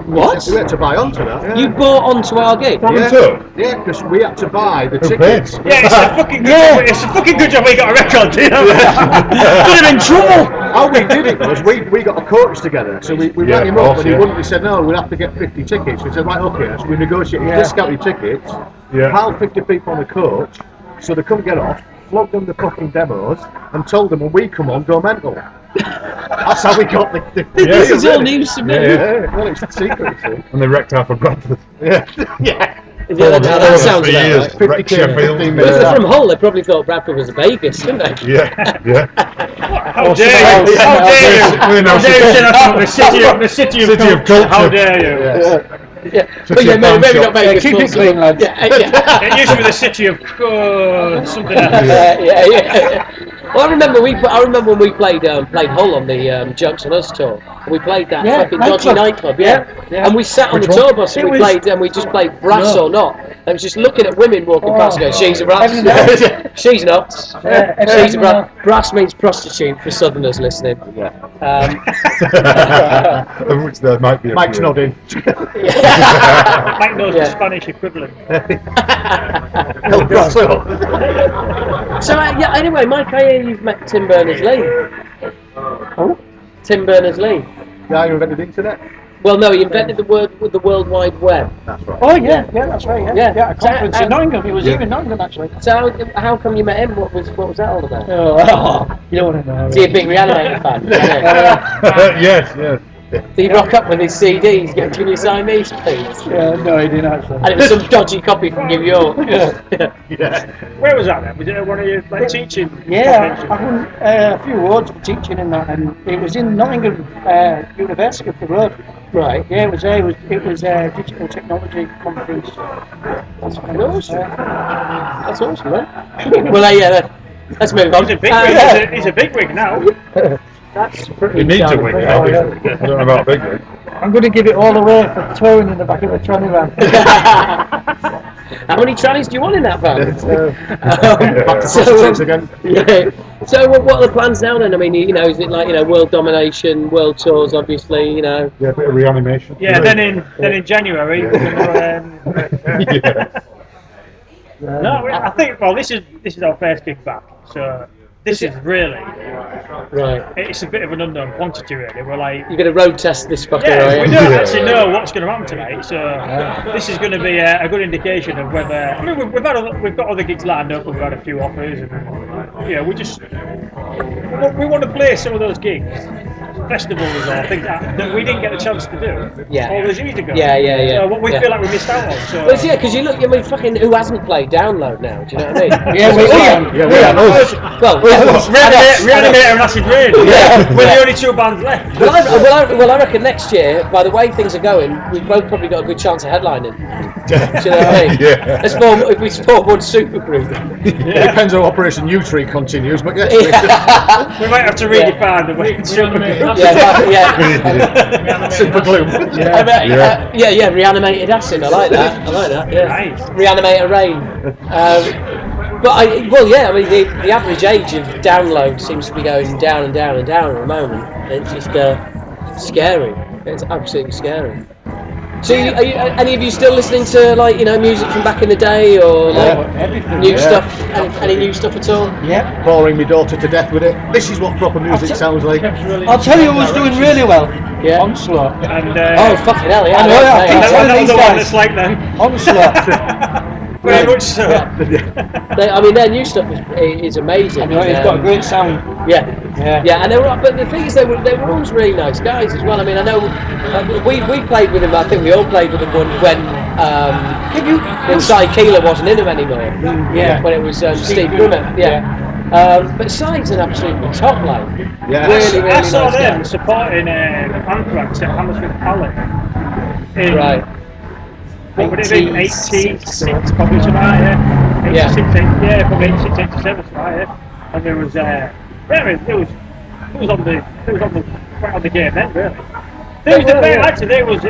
What? We had to buy onto that. Yeah. You bought onto our gig? Yeah, because we had to buy the tickets. Yeah, it's a fucking good job we got a record deal. Could have been trouble. How we did it was we got a coach together, so we rang him up and he wouldn't. He said no, we'll have to get 50 tickets. We said right, okay. So we negotiated discounted tickets, piled 50 people on the coach, so they couldn't get off. Flogged them the fucking demos and told them when we come on, go mental. That's how we got the This is all news to me. Yeah. Well, it's the secret. See? And they wrecked half of Bradford. Yeah, that sounds about right. Wrecked Sheffield. If they're from Hull, they probably thought Bradford was a Vegas, didn't they? Yeah. How dare you? How dare you? The city of culture. How dare you? Maybe not Vegas. Keep it clean, lads. It used to be the city of something else. Well, I remember when we played Hull on the Jokes on Us tour. And we played that fucking dodgy nightclub, and we sat on the tour bus and we just played Brass or Not. And was just looking at women walking past and going, she's a brass. She's not. She's a brass. Brass means prostitute for Southerners listening. Which there might be. Mike's nodding. Mike knows the Spanish equivalent. So anyway, Mike, I hear you've met Tim Berners-Lee. Oh? Tim Berners-Lee. Yeah, you invented the internet? Well, no, he invented the World Wide Web. That's right. Oh yeah, that's right. Yeah, a conference in Nottingham. He was here in Nottingham actually. So, how come you met him? What was that all about? Oh, you don't want to know. Is he a big Reanimated fan? Yes. Did he rock up with his CDs? Can you sign these, please? No, he didn't actually. And it was some dodgy copy from New York. Where was that then? Was it one of your teaching? Yeah, I won a few awards for teaching in that, and it was in Nottingham University up the road. Right. Yeah, it was there. It was a digital technology conference. That's fucking awesome. That's awesome, man. Well, let's move on. He's a big wig now. That's pretty. He needs a wig now. I don't know about big wig. I'm going to give it all away for touring in the back of a tranny van. How many trannies do you want in that van? Back to prostitutes again. Yeah. So what are the plans now then? I mean, is it like world domination, world tours, obviously, Yeah, a bit of reanimation. Yeah, then in January. No, I think this is our first gig back, so. This is really right. It's a bit of an unknown quantity, really. We're like you're going to road test this fucker, right? We don't actually know what's going to happen tonight, so this is going to be a good indication of whether. I mean, we've got other gigs lined up. We've had a few offers, and we want to play some of those gigs, festivals, or things that we didn't get the chance to do all those years ago. Yeah. So what we feel like we missed out on. So. Well, because you look, fucking who hasn't played Download now? Do you know what I mean? We have. Well, Reanimator and Acid Rain. We're the only two bands left. Well, I reckon next year, by the way things are going, we've both probably got a good chance of headlining. Do you know what I mean? Yeah. If we support one supergroup. Depends on Operation U-Tree continues, but we might have to redefine the way supergroup. acid. Yeah, Super glue. Reanimated acid. I like that. Yeah. Nice. Reanimator rain. The average age of download seems to be going down and down and down at the moment. It's just scary. It's absolutely scary. So, are any of you still listening to music from back in the day, or new stuff? Any new stuff at all? Yeah. Boring my daughter to death with it. This is what proper music sounds like. I'll tell you who's doing really well. Yeah. Onslaught. And fucking hell! Yeah. I know, yeah. another one that's like them. Onslaught. Very much so. Their new stuff is amazing. I know, it's got a great sound. Yeah, and but the thing is, they were always really nice guys as well. I mean, I know we played with them. I think we all played with them when Cy Keeler wasn't in them anymore. Yeah. When it was Steve Grummett. But Cy's an absolutely top line. Yeah. Really I saw nice them guy. supporting Anthrax at Hammersmith Pallet. Right. What would it be? 86, probably something like that. 86, probably 86, 87, something like that. And there was, it was on the game then, really. They was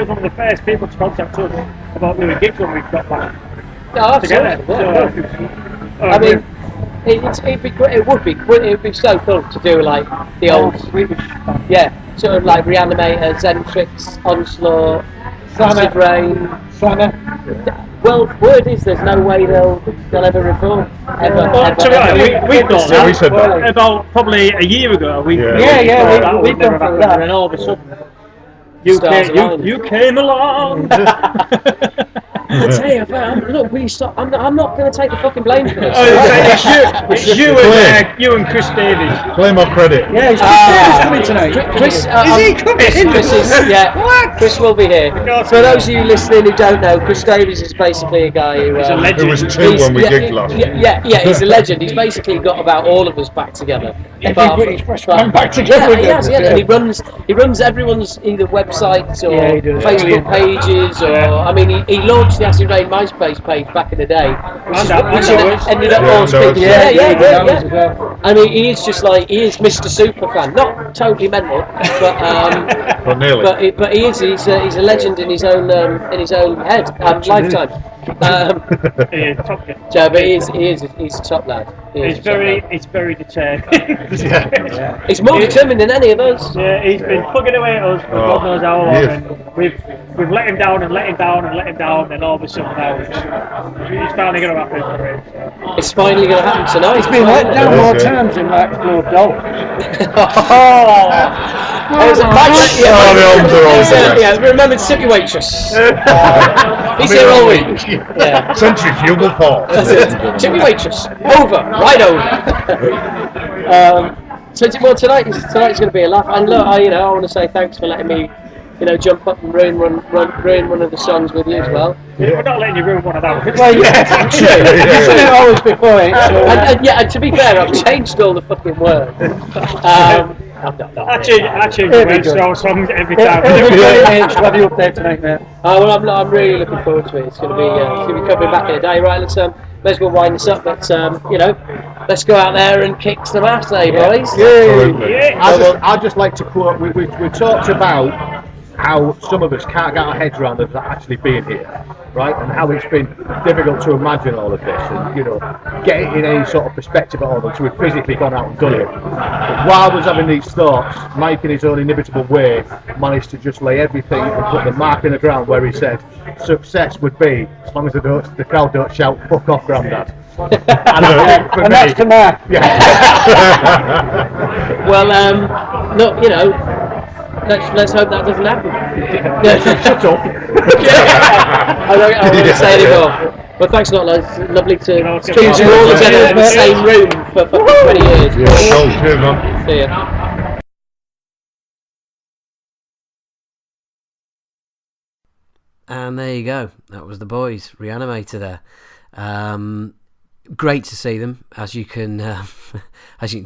one of the first people to contact us about doing gigs when we got back together. I mean, it'd be great. It would be so cool to do like the old Swedish. Sort of like Reanimator, Xentrix, Onslaught, Acid Rain. Well, word is there's no way they'll ever reform. We thought that. We said that. About probably a year ago. We've we've never gone through happened, that. and then all of a sudden, you came along. I tell you, look, we stop. I'm not going to take the fucking blame for this. It's you and Chris Davies. Claim our credit. Yeah, he's coming tonight. Chris, Is he coming? Chris will be here. For those of you listening who don't know, Chris Davies is basically a guy who He's a legend. It was two when we gigged last. Yeah, he's a legend. He's basically got about all of us back together. British freshman back together. And he runs everyone's either websites or Facebook pages, or I mean, he launched the Acid Rain MySpace page back in the day, which ended up all speaking. Yeah. I mean, he is Mr. Superfan, not totally mental, but nearly. But he is. He's a legend in his own head and lifetime. But he's a top lad. He's very determined. He's more determined than any of us. Yeah, he's been plugging away at us for God knows how long, and we've let him down and let him down and let him down, and all of a sudden now it's finally going to happen for him. It's finally going to happen tonight. He's been let down more times than that Explode Doll. Remember City Waitress. He's here all week. Centrifugal force. Chippy Waitress. Over. Right over. Tonight's going to be a laugh. And look, I want to say thanks for letting me, jump up and ruin one of the songs with you as well. Yeah. We're not letting you ruin one of them. Well, yeah, true. You've said it always before it. And to be fair, I've changed all the fucking words. I change the words songs every time. To have you up there tonight, mate. I'm really looking forward to it. It's going to be coming back in a day. Right, let's well wind this up. But let's go out there and kick some ass, boys. Yeah. I'd just like to quote. We talked about how some of us can't get our heads around us actually being here, right? And how it's been difficult to imagine all of this and, get it in any sort of perspective at all until we've physically gone out and done it. But while I was having these thoughts, Mike in his own inimitable way managed to just lay everything and put the mark in the ground where he said success would be as long as the crowd don't shout "fuck off, Grandad." And that's the mark. Yeah. Well, look, Let's hope that doesn't happen. Shut up. I don't want to say anymore. But thanks a lot, lads. Lovely to speak to you all together in the same room for 20 years. Yeah, cheers, man. See ya. And there you go. That was the boys, Re-Animator there. Great to see them. As you can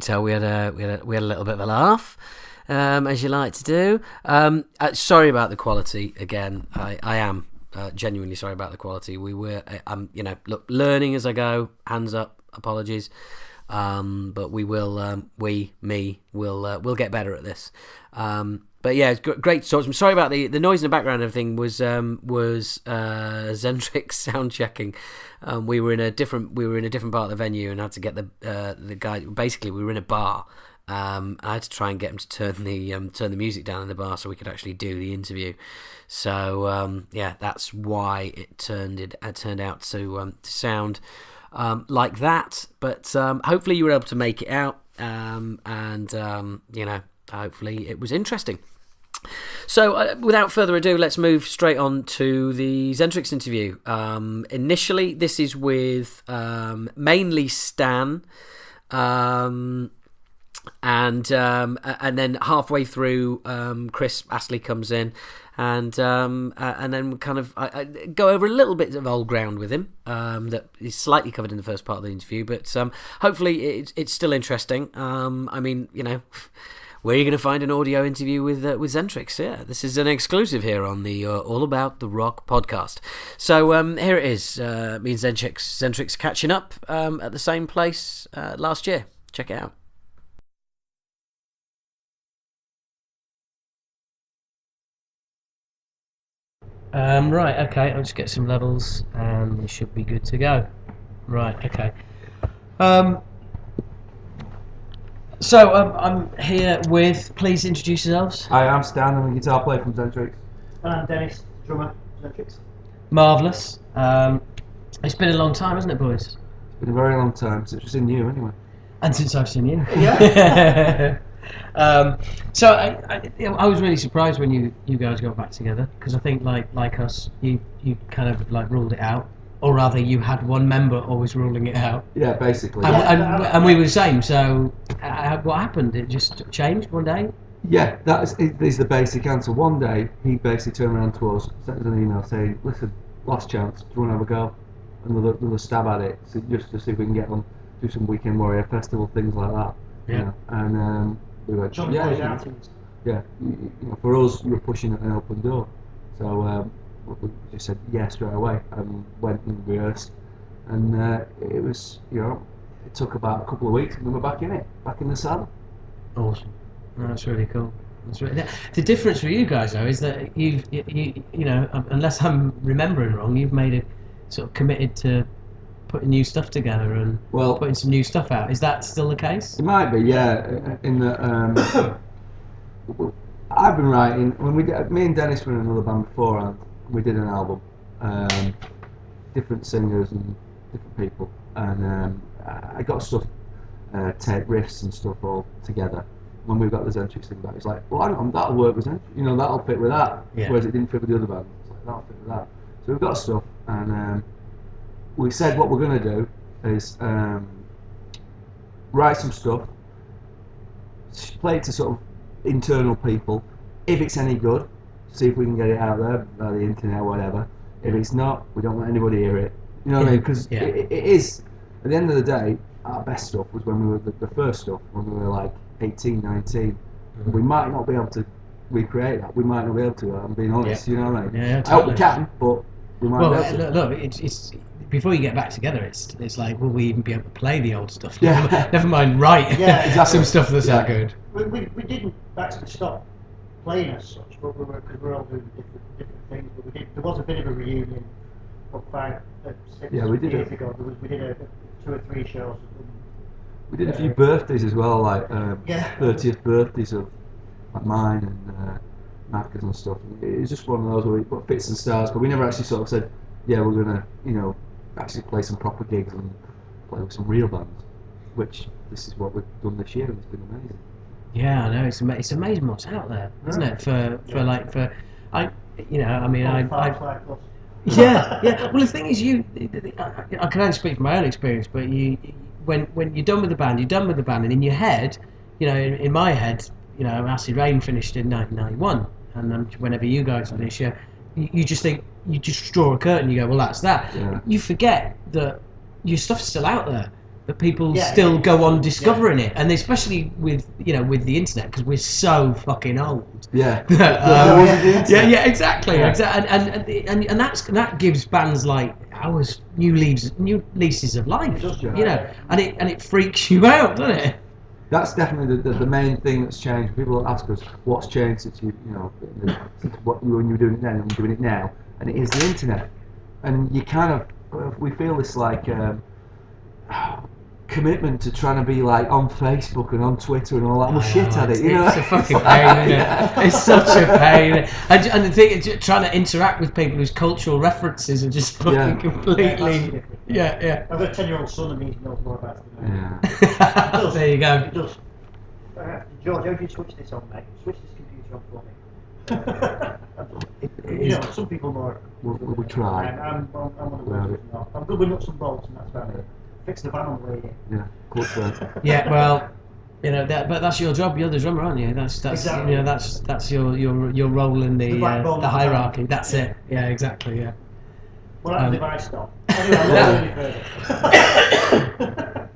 tell, we had a little bit of a laugh. As you like to do. Sorry about the quality again. I am genuinely sorry about the quality. We were, look, learning as I go. Hands up, apologies. but we will, we'll get better at this. But yeah, it's great to talk. I'm sorry about the noise in the background and everything. Was Xentrix sound checking. We were in a different part of the venue and had to get the guy. Basically, we were in a bar. I had to try and get him to turn the music down in the bar so we could actually do the interview. So yeah, that's why it turned out to sound like that. But hopefully you were able to make it out, and hopefully it was interesting. So without further ado, let's move straight on to the Xentrix interview. Initially, this is with mainly Stan. And then halfway through, Chris Astley comes in, and then kind of I go over a little bit of old ground with him that is slightly covered in the first part of the interview, but hopefully it's still interesting. I mean, where are you going to find an audio interview with Xentrix? Yeah, this is an exclusive here on the All About the Rock podcast. So here it is, me and Xentrix catching up at the same place last year. Check it out. Right, okay, I'll just get some levels and we should be good to go. Right, okay. So I'm here with, please introduce yourselves. Hi, I'm Stan, I'm a guitar player from Xentrix. And I'm Dennis, drummer, Xentrix. Marvellous. It's been a long time, hasn't it, boys? It's been a very long time since I've seen you, anyway. And since I've seen you. Yeah. So I was really surprised when you guys got back together, because I think like us, you kind of like ruled it out, or rather you had one member always ruling it out. Yeah, basically. And we were the same. So what happened? It just changed one day. Yeah, is the basic answer. One day he basically turned around to us, sent us an email saying, "Listen, last chance. Do you want to have a go? Another stab at it, so just to see if we can get on, do some Weekend Warrior Festival, things like that." Yeah. And we went, yeah. For us, we were pushing an open door, so we just said yes straight away and went and rehearsed, and it was, it took about a couple of weeks and we were back in the saddle. Awesome. That's really cool. The difference for you guys though is that you unless I'm remembering wrong, you've made it sort of committed to putting new stuff together and putting some new stuff out. Is that still the case? It might be, yeah. In the I've been writing when me and Dennis were in another band beforehand. We did an album, different singers and different people, and I got stuff, tape riffs and stuff all together. When we got the Xentrix thing back, it's like, well, hang on, that'll work with Xentrix, that'll fit with that. Yeah. Whereas it didn't fit with the other bands. It's like, that'll fit with that. So we've got stuff, and we said what we're going to do is write some stuff, play it to sort of internal people. If it's any good, see if we can get it out there by the internet or whatever. If it's not, we don't let anybody hear it. You know what I mean? Because it is, at the end of the day, our best stuff was when we were the first stuff, when we were like 18, 19. Mm-hmm. We might not be able to recreate that. We might not be able to, I'm being honest, you know what I mean? Yeah, totally. I hope we can, but we might be able to. Look, it's before you get back together, it's like, will we even be able to play the old stuff? Yeah. Never mind write some stuff that's that good. We didn't actually stop playing as such, but because we're all doing different things. But there was a bit of a reunion of 6 years ago. We did 2 or 3 shows. We did a few birthdays as well, like 30th birthdays of like mine and Macca's and stuff. It was just one of those where we put fits and starts, but we never actually sort of said, yeah, we're gonna, actually play some proper gigs and play with some real bands. Which this is what we've done this year, and it's been amazing. Yeah, I know, it's amazing what's out there, isn't it? Yeah. Well, the thing is, I can only speak from my own experience, but when you're done with the band, you're done with the band, and in your head, in my head, Acid Rain finished in 1991, and whenever you guys finish, you just think, you just draw a curtain, you go, well, that's that. Yeah. You forget that your stuff's still out there, that people still go on discovering it, and especially with the internet, because we're so fucking old. Yeah. Exactly. And that gives bands like hours, new leases of life, you know, and it freaks you out, doesn't it? That's definitely the main thing that's changed. People ask us what's changed since when you were doing it then and doing it now, and it is the internet. And you kind of, we feel this like commitment to trying to be like on Facebook and on Twitter and all that. We're shit at it, you know. It's a fucking pain, isn't it? It's such a pain. And the thing is, trying to interact with people whose cultural references are just fucking completely. Yeah. I've got a 10-year-old son and he knows more about it than I. Yeah. There you go. He does. George, how do you switch this on, mate? Switch this computer on for me. You know, some people more. We try. I'm one of those who's not. I'm good with nuts and bolts, and that's about it. Fix the van on the way in. Yeah, clutch work. Yeah, well, you know, but that's your job. You're the drummer, aren't you? That's exactly. You know, that's your role in the hierarchy. That's it. Yeah, exactly. Yeah. What happens if I stop? Anyway, I'm not going any further.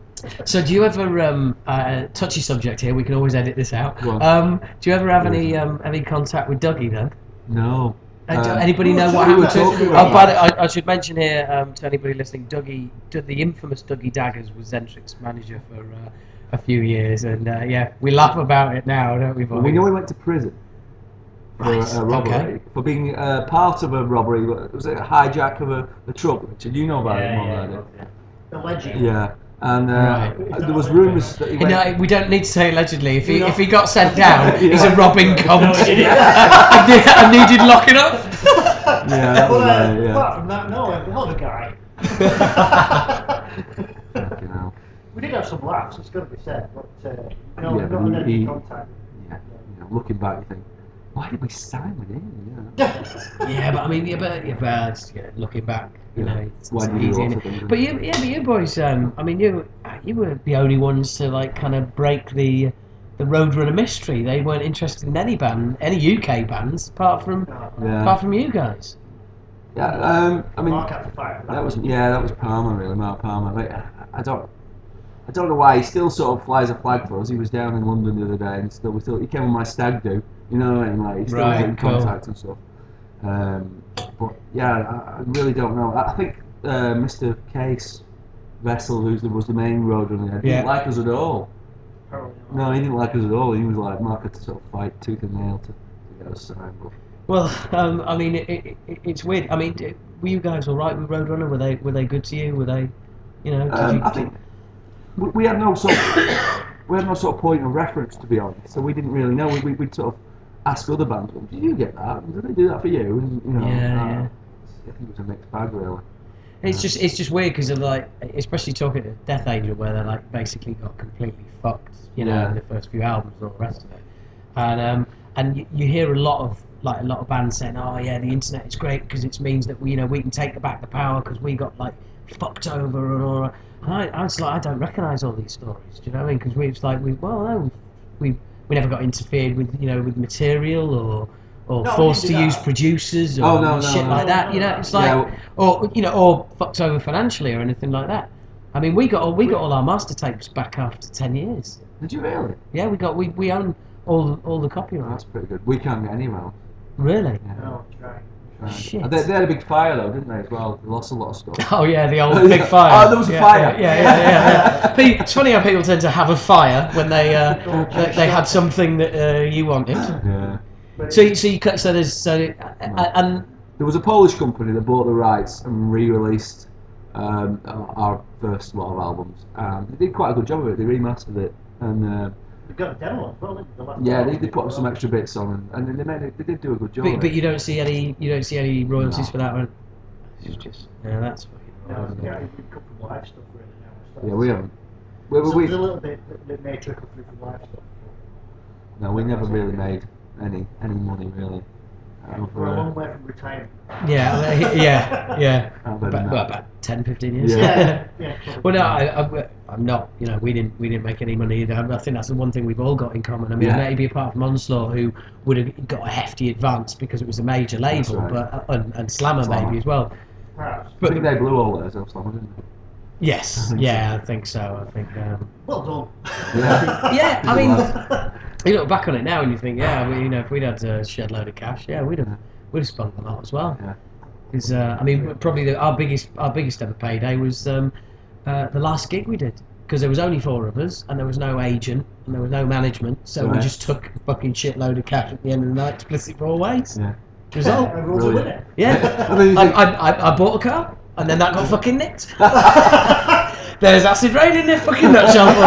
So, do you ever touchy subject here? We can always edit this out. Do you ever have any contact with Dougie then? No. Anybody know what happened to him? I should mention here to anybody listening, Dougie, the infamous Dougie Daggers was Xentrix manager for a few years, and we laugh about it now, don't we, boys? We know he went to prison for a robbery, for being part of a robbery. It was a hijack of a truck. Richard, you know about it more than I do. Allegedly. Yeah. And there was rumours that he went... No, we don't need to say allegedly. If he got sent down, he's a robbing cunt. I needed locking up. Yeah, that was apart from that, no, I'm not a guy. We did have some laughs, it's got to be said, but we've not had any contact. Yeah, looking back, you think, why did we sign with him? Yeah, but I mean, looking back, you know, it's easy. But you boys, I mean, you were the only ones to like kind of break the Roadrunner mystery. They weren't interested in any UK bands apart from you guys. Yeah, I mean, that was Palmer, really, Mark Palmer. Like, I don't know why he still sort of flies a flag for us. He was down in London the other day, and he came on my stag do, you know, and like he's still in contact and stuff. But yeah, I really don't know. I think Mr. Case Vessel, who was the main roadrunner, didn't like us at all. No, he didn't like us at all. He was like, Mark had to sort of fight tooth and nail to get us signed. Well, I mean, it's weird. I mean, were you guys all right with Roadrunner? Were they good to you? Were they, you know? I think we had no sort of point of reference, to be honest. So we didn't really know. We'd sort of ask other bands, well, did you get that? Did they do that for you? And, you know, yeah. I think it was a mixed bag, really. It's just weird because of like, especially talking to Death Angel, where they like basically got completely fucked, you know, in the first few albums and all the rest of it, and you hear a lot of bands saying, oh yeah, the internet is great because it means that we can take back the power because we got like fucked over and all. And I was like, I don't recognise all these stories. Do you know what I mean? Because we never got interfered with, with material or forced to use producers or shit like that. You know, it's like, or fucked over financially or anything like that. I mean, we got all our master tapes back after 10 years. Did you really? Yeah, we own all the copyright. That's pretty good. We can't get any around. Really? Yeah. No, right. Shit. They had a big fire though, didn't they, as well? They lost a lot of stuff. Oh yeah, the old big fire. Oh, there was a fire. Yeah. It's funny how people tend to have a fire when they had something that you wanted. Yeah. And there was a Polish company that bought the rights and re-released our first lot of albums, and they did quite a good job of it. They remastered it, and We've got a demo as well, they put some extra bits on, and they did do a good job. But you don't see any royalties for that one. It's just that's fucking. Yeah, we come from live stuff really now. Yeah, we haven't. There's a little bit that may trickle through from live stuff. No, we never really made any money really. We're a long way from retirement. Yeah. About 10, 15 years. Yeah. Well, no, I'm not. We didn't make any money either. I think that's the one thing we've all got in common. I mean, maybe apart from Onslaught, who would have got a hefty advance because it was a major label, but and Slammer maybe as well. Perhaps. But I think they blew all theirs off Slammer, didn't they? Yes. I think so. I think. Well done. Yeah. I mean. You look back on it now and you think, if we'd had a shed load of cash, we'd have spunk a lot as well. Yeah. Because I mean, probably our biggest ever payday was the last gig we did. Because there was only 4 of us, and there was no agent, and there was no management, so we just took a fucking shitload of cash at the end of the night, split it 4 ways. Yeah. Result. Brilliant. Yeah. I bought a car, and then that got fucking nicked. There's acid rain in their fucking nutshell for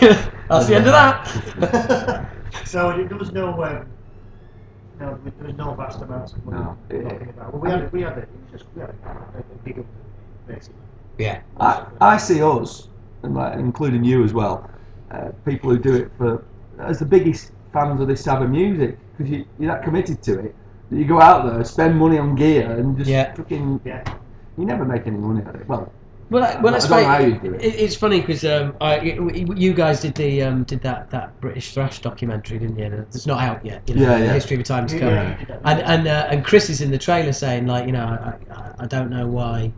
you. That's the end of that. So there was no vast amounts of money. No. Well, we had a big basically. Yeah. I see us, and including you as well, people who do it as the biggest fans of this type of music, because you're that committed to it that you go out there, spend money on gear, and just fucking. Yeah. You never make any money out of it. Well, I don't know how you do it. It's funny because you guys did that British Thrash documentary, didn't you? It's not out yet. You know, the history of a time to come. Yeah. And Chris is in the trailer saying I don't know why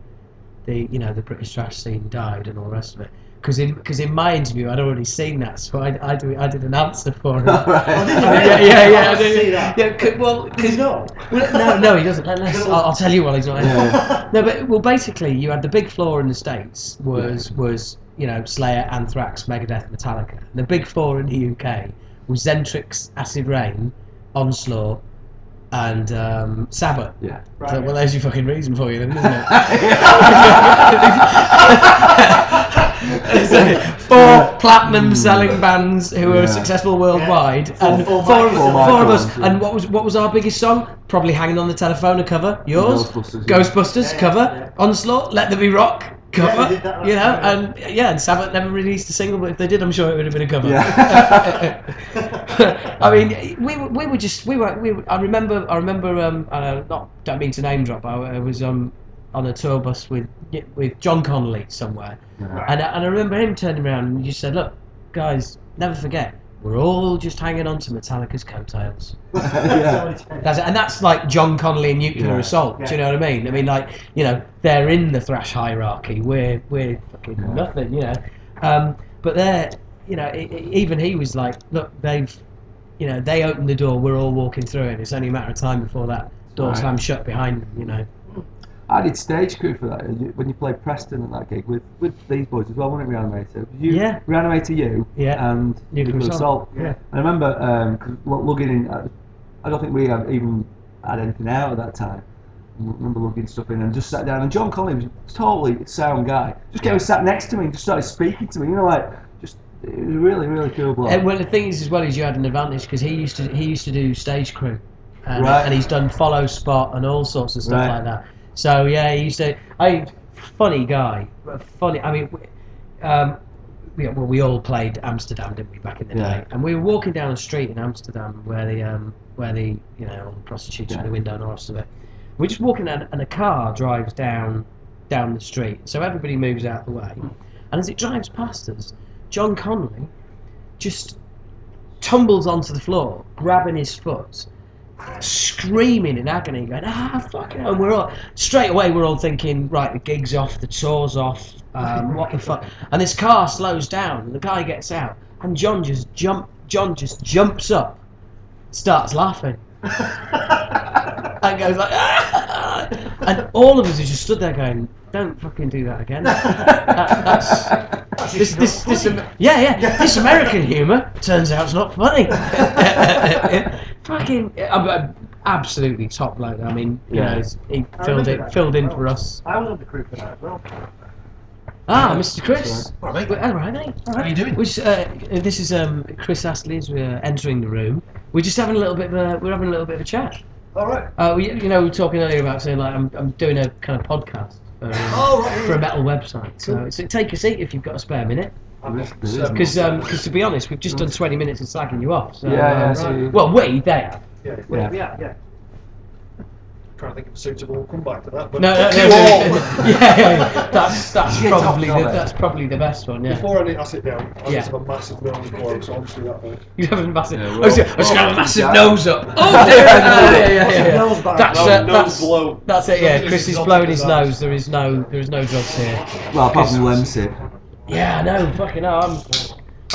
the British Thrash scene died and all the rest of it. Because in my interview I'd already seen that, so I did an answer for him. Yeah. I did see that. Yeah, well, cause no, he doesn't. I'll tell you while he's not. Yeah. No, but basically, you had the big four in the States was Slayer, Anthrax, Megadeth, Metallica. The big 4 in the UK was Xentrix, Acid Rain, Onslaught, and Sabbath. Yeah. Right. So, well, there's your fucking reason for you, then, isn't it? 4 platinum selling bands who were successful worldwide, and four of us. And what was our biggest song? Probably Hanging on the Telephone, a cover. Yours, Ghostbusters cover. Onslaught, Let There Be Rock cover. And Sabbath never released a single, but if they did, I'm sure it would have been a cover. Yeah. I mean, I remember. Don't mean to name drop. I was on a tour bus with John Connolly somewhere, and I remember him turning around and just said, "Look, guys, never forget, we're all just hanging on to Metallica's coattails." That's like John Connolly and Nuclear Assault. Do you know what I mean? I mean, they're in the thrash hierarchy. We're fucking nothing, But they're, even he was like, "Look, they opened the door. We're all walking through it. It's only a matter of time before that door slams shut behind them." I did stage crew for that when you played Preston at that gig with these boys as well, wasn't it? Reanimated. Reanimated and Nuclear Assault. Yeah. I remember lugging in. I don't think we even had anything out at that time. I remember lugging stuff in and just sat down. And John Connolly was a totally sound guy. Just came and sat next to me and just started speaking to me. It was a really, really cool bloke. Well, the thing is, as well, is you had an advantage because he used to do stage crew, and he's done follow spot and all sorts of stuff like that. So yeah, he used to. Funny guy. Funny. I mean, we all played Amsterdam, didn't we, back in the day? And we were walking down a street in Amsterdam where the all the prostitutes in the window and all the rest of it. We're just walking down, and a car drives down the street. So everybody moves out of the way, and as it drives past us, John Connolly just tumbles onto the floor, grabbing his foot, screaming in agony, going, fuck it. And we're all thinking, right, the gig's off, the tour's off, what the fuck. And this car slows down, and the guy gets out, and John just jumps up, starts laughing, and goes like, and all of us just stood there going, don't fucking do that again. This American humour turns out it's not funny. Fucking absolutely top bloke. I mean, he filled in for us. I was on the crew for that as well. Mr. Chris. All right, mate. All right, mate. How are you doing? This is Chris Astley's. We're entering the room. We're just having a little bit of a chat. All right. We were talking earlier about saying I'm doing a kind of podcast for a metal website. So take a seat if you've got a spare minute. Because to be honest, we've just done 20 minutes of slagging you off. So, well, they have. Yeah. Trying to think of a suitable comeback to that. But No. That's probably the best one. Yeah. Before I sit down, I just have a massive nose blow, so obviously that way. You have a massive. I was going to have a massive nose up. Oh yeah. Nose blow. That's it. Yeah, Chris is blowing his nose. There is no drugs here. Well, apart from Lemsip. Yeah, I know. Fucking hell.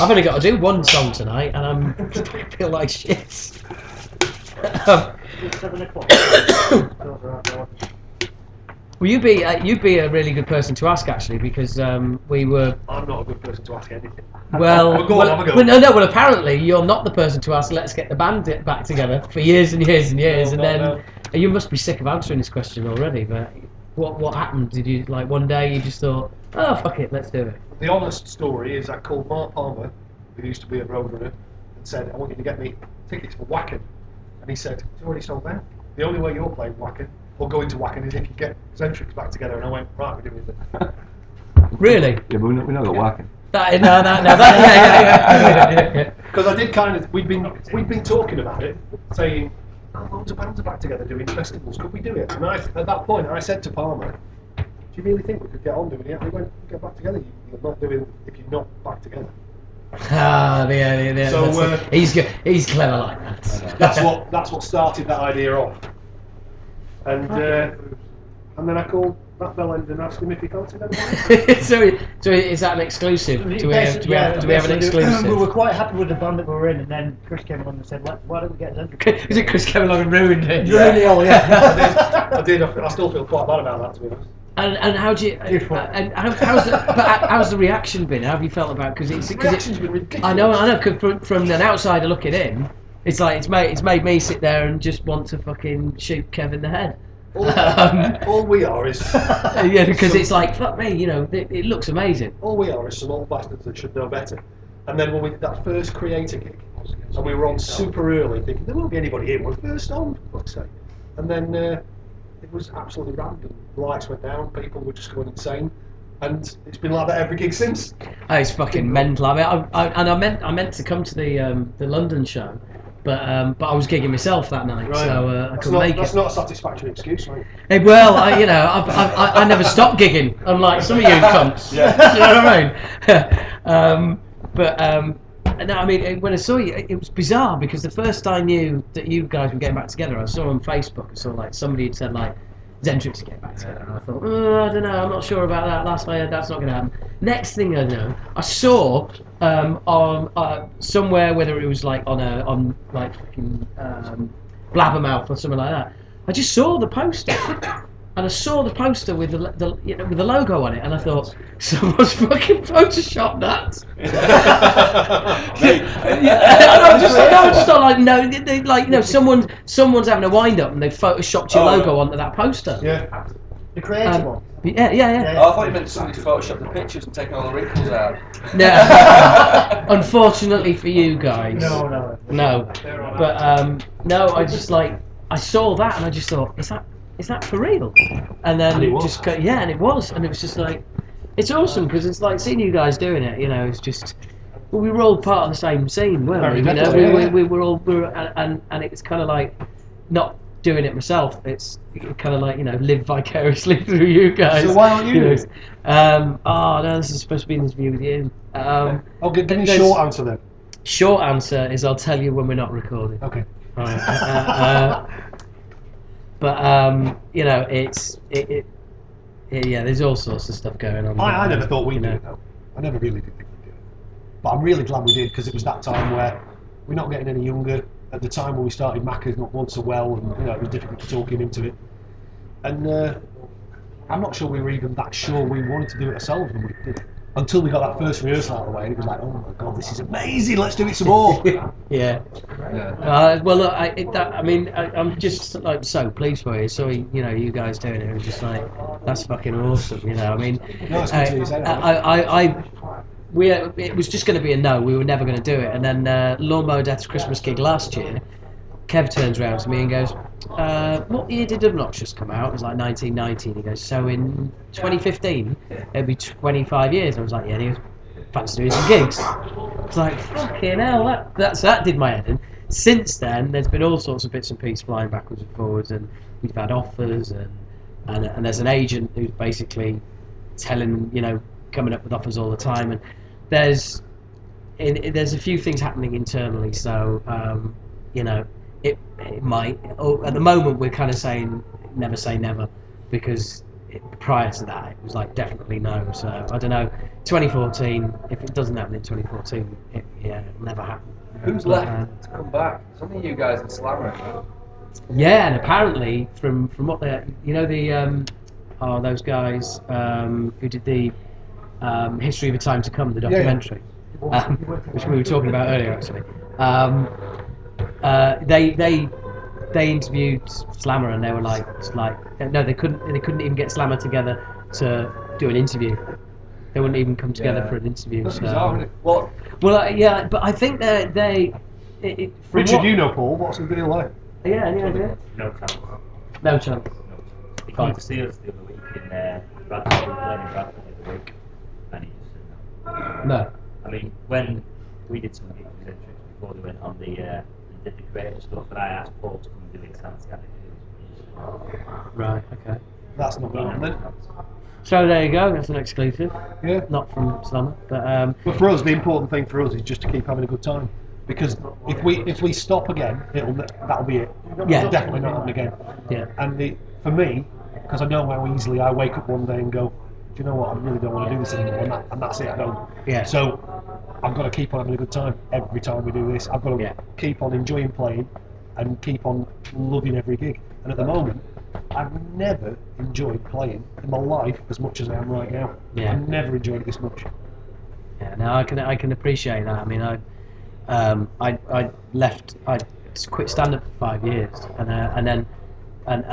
I've only got to do one song tonight, and I feel like shit. It's 7 o'clock. Doors are outdoors. Well, you'd be a really good person to ask actually, because we were. I'm not a good person to ask anything. Well, Go on, have a go. no. Well, apparently you're not the person to ask. Let's get the band back together for years and years and years, No. You must be sick of answering this question already. But what happened? Did you like one day you just thought, oh fuck it, let's do it? The honest story is I called Mark Palmer, who used to be a Roadrunner, and said, I want you to get me tickets for Wacken. And he said, it's already sold out. The only way you're playing Wacken, or going to Wacken, is if you get Xentrix back together. And I went, right, we're doing it. Really? Yeah, but we're not got whacking. Yeah. Because I did kind of, we'd been talking about it, saying, oh, loads of bands are back together doing festivals, could we do it? And at that point I said to Palmer, do you really think we could get on doing it? And he went, get back together, you're not doing if you're not back together. Yeah. So he's clever like that. That's what started that idea off. And then I called Matt Bellend and asked him if he fancied anyone. so is that an exclusive? Do we have an exclusive? We were quite happy with the band that we were in, and then Chris came along and said, why don't we get Xentrix? Is it Chris came along and ruined it? Yeah. I did. I still feel quite bad about that, to be honest. And how do you? How's the reaction been? How have you felt about? Because the reaction's been ridiculous. I know. Cause from an outsider looking in, it's like it's made me sit there and just want to fucking shoot Kev in the head. All we are is because it's like fuck me, it looks amazing. All we are is some old bastards that should know better. And then when we did that first creator gig, and we were on super early, thinking there won't be anybody in. We're first on, for fuck's sake. And then it was absolutely random. The lights went down, people were just going insane, and it's been like that every gig since. Oh, it's fucking mental. I mean, I meant to come to the London show. But I was gigging myself that night, right. So I couldn't make it. That's not a satisfactory excuse, right? Hey, well, I never stopped gigging, unlike some of you cunts. Yeah. You know what I mean? No, I mean, when I saw you, it was bizarre because the first I knew that you guys were getting back together, I saw on Facebook. I saw like somebody had said like Xentrix to get back together, and I thought, I don't know, I'm not sure about that. Last I heard, that's not going to happen. Next thing I know, I saw on somewhere, whether it was like on fucking Blabbermouth or something like that. I just saw the poster, and I saw the poster with the logo on it, and I thought someone's fucking photoshopped that. I just thought like someone's having a wind up and they photoshopped your logo onto that poster. Yeah. The creative one. Yeah. Oh, I thought you meant somebody to Photoshop the pictures and take all the wrinkles out. No. Unfortunately for you guys. No. But no, I saw that and I just thought, is that for real? And then and it was just like, it's awesome because it's like seeing you guys doing it. It's just. Well, we were all part of the same scene, weren't we? We were all, and it's kind of like not doing it myself. It's kind of like live vicariously through you guys. So why aren't you? No, this is supposed to be an interview with you. I'll give me a short answer then. Short answer is I'll tell you when we're not recording. Okay. Right. But there's all sorts of stuff going on. I never thought we'd do it though. I never really did think we'd do it. But I'm really glad we did because it was that time where we're not getting any younger. At the time when we started Macca's not once a well, and it was difficult to talk him into it. And I'm not sure we were even that sure we wanted to do it ourselves when we did it. Until we got that first rehearsal out of the way, and it was like, oh my god, this is amazing! Let's do it some more. Yeah. Well, look, I'm just like so pleased for you. So you guys doing it was just like that's fucking awesome. I mean, no, it's good to you say it was just going to be a no. We were never going to do it. And then Lawnmower Death's Christmas gig last year, Kev turns around to me and goes, "What year did Obnoxious come out?" It was like 1990. And he goes, "So in 2015, it'll be 25 years." I was like, "Yeah." And he goes, "Fancy doing some gigs?" It's like, fucking hell, that did my head in. Since then, there's been all sorts of bits and pieces flying backwards and forwards, and we've had offers, and there's an agent who's basically telling, coming up with offers all the time, and there's a few things happening internally, so it might. At the moment, we're kind of saying never say never, because prior to that, it was like definitely no. So I don't know. 2014. If it doesn't happen in 2014, it'll never happen. Who's left to come back? It's only you guys and Slammer. Yeah, and apparently from what they, those guys who did the History of a Time to Come, the documentary, which we were talking about earlier actually. They interviewed Slammer and they were like no, they couldn't even get Slammer together to do an interview. They wouldn't even come together for an interview. That's so. bizarre, isn't it? Well, yeah, but I think Richard, you know Paul. What's the deal like? Yeah. No chance. No chance. He came to see us the other week in Bradford, we were playing in Bradford the other week, and he just said no. No. I mean, when we did some gigs with Xentrix before they went on the did the creative stuff, and I asked Paul to come and do it, sounds kind of Right. Okay. That's not going on then. So there you go. That's an exclusive. Yeah. Not from Slammer, but But for us, the important thing for us is just to keep having a good time. Because if we stop again, that'll be it. Yeah. It'll definitely not happen again. Yeah. And for me, because I know how easily I wake up one day and go, do you know what? I really don't want to do this anymore, and that's it. I don't. Yeah. So I've got to keep on having a good time every time we do this. I've got to keep on enjoying playing, and keep on loving every gig. And at the moment, I've never enjoyed playing in my life as much as I am right now. Yeah. I've never enjoyed it this much. Yeah. No, I can appreciate that. I mean, I quit stand up for 5 years, and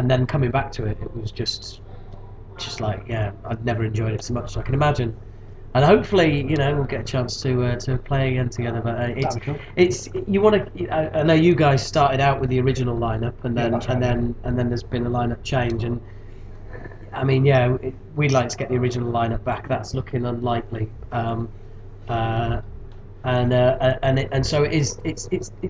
then coming back to it, it was just like I'd never enjoyed it so much. So I can imagine, and hopefully we'll get a chance to play again together. But it's you want to. I know you guys started out with the original lineup, and then there's been a lineup change, and I mean we'd like to get the original lineup back. That's looking unlikely. And so it's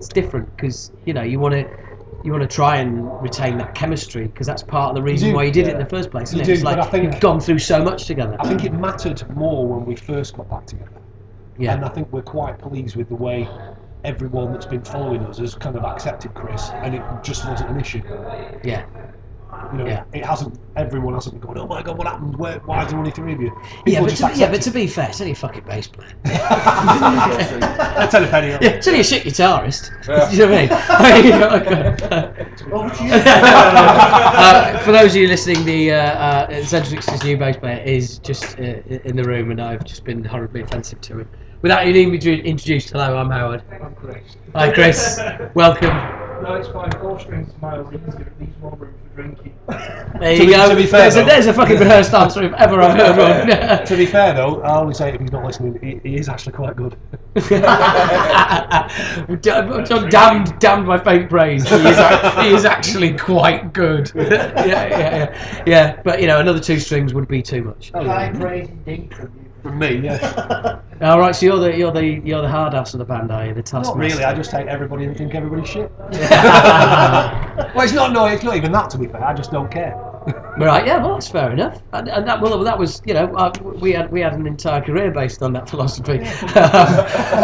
different because you want to try and retain that chemistry because that's part of the reason why you did it in the first place. Isn't it? It's like I think you've gone through so much together. I think it mattered more when we first got back together. Yeah. And I think we're quite pleased with the way everyone that's been following us has kind of accepted Chris, and it just wasn't an issue. Yeah. It hasn't. Everyone hasn't been going, oh my god, what happened? Why is there only 3 of you? But to be fair, it's only a fucking bass player. That's only a penny. Yeah, it's only a shit guitarist. You know what I mean? For those of you listening, the Xentrix's new bass player is just in the room, and I've just been horribly offensive to him. Without you needing me to introduce, hello, I'm Howard. I'm Chris. Hi, Chris. Welcome. No, it's fine. 4 strings miles easier. It needs more room for drinking. There you go. To be fair, there's a fucking rehearsed answer if ever I've heard one. To be fair though, I always say if he's not listening, he is actually quite good. damned my faint praise. He is actually quite good. Yeah. But another 2 strings would be too much. High praise indeed from me, yeah. All right, so you're the hard ass of the band, are you? The taskmaster. Not really. I just hate everybody and think everybody's shit. Well, it's not even that. To be fair, I just don't care. Right, yeah, well that's fair enough, and that was we had an entire career based on that philosophy. And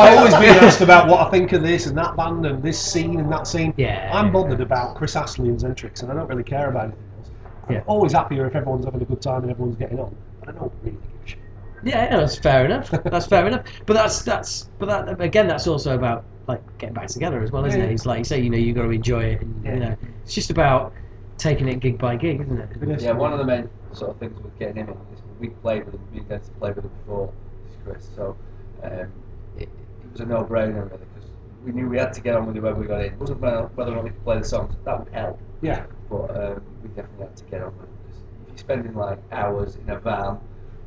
I've always been asked about what I think of this and that band and this scene and that scene. Yeah. I'm bothered about Chris Astley and Xentrix, and I don't really care about anything else. I'm always happier if everyone's having a good time and everyone's getting on. But I don't really give a shit. Yeah, that's fair enough. That's fair enough. But that's also about like getting back together as well, isn't it? It's like you say, you got to enjoy it, and it's just about taking it gig by gig, isn't it? Yeah, one of the main sort of things with getting him in is we played with him, we had to play with him before, Chris, so it was a no-brainer really, because we knew we had to get on with it when we got in. It wasn't whether or not we could play the songs, that would help. Yeah. But we definitely had to get on with it, because if you're spending like hours in a van,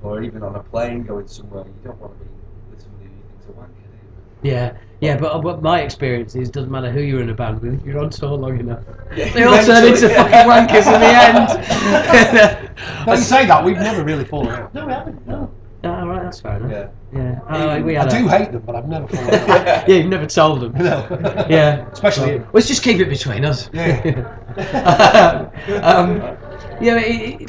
or even on a plane going somewhere, you don't want to be with somebody who you think's a wanker, do you? Yeah, but my experience is, doesn't matter who you're in a band with, if you're on tour long enough, they all turn into fucking wankers in the end. Don't say that, we've never really fallen out. No, we haven't, no. Oh, right, that's fair enough. Yeah. I do hate them, but I've never fallen out. Yeah, you've never told them. No. Yeah. Especially well, let's just keep it between us. Yeah.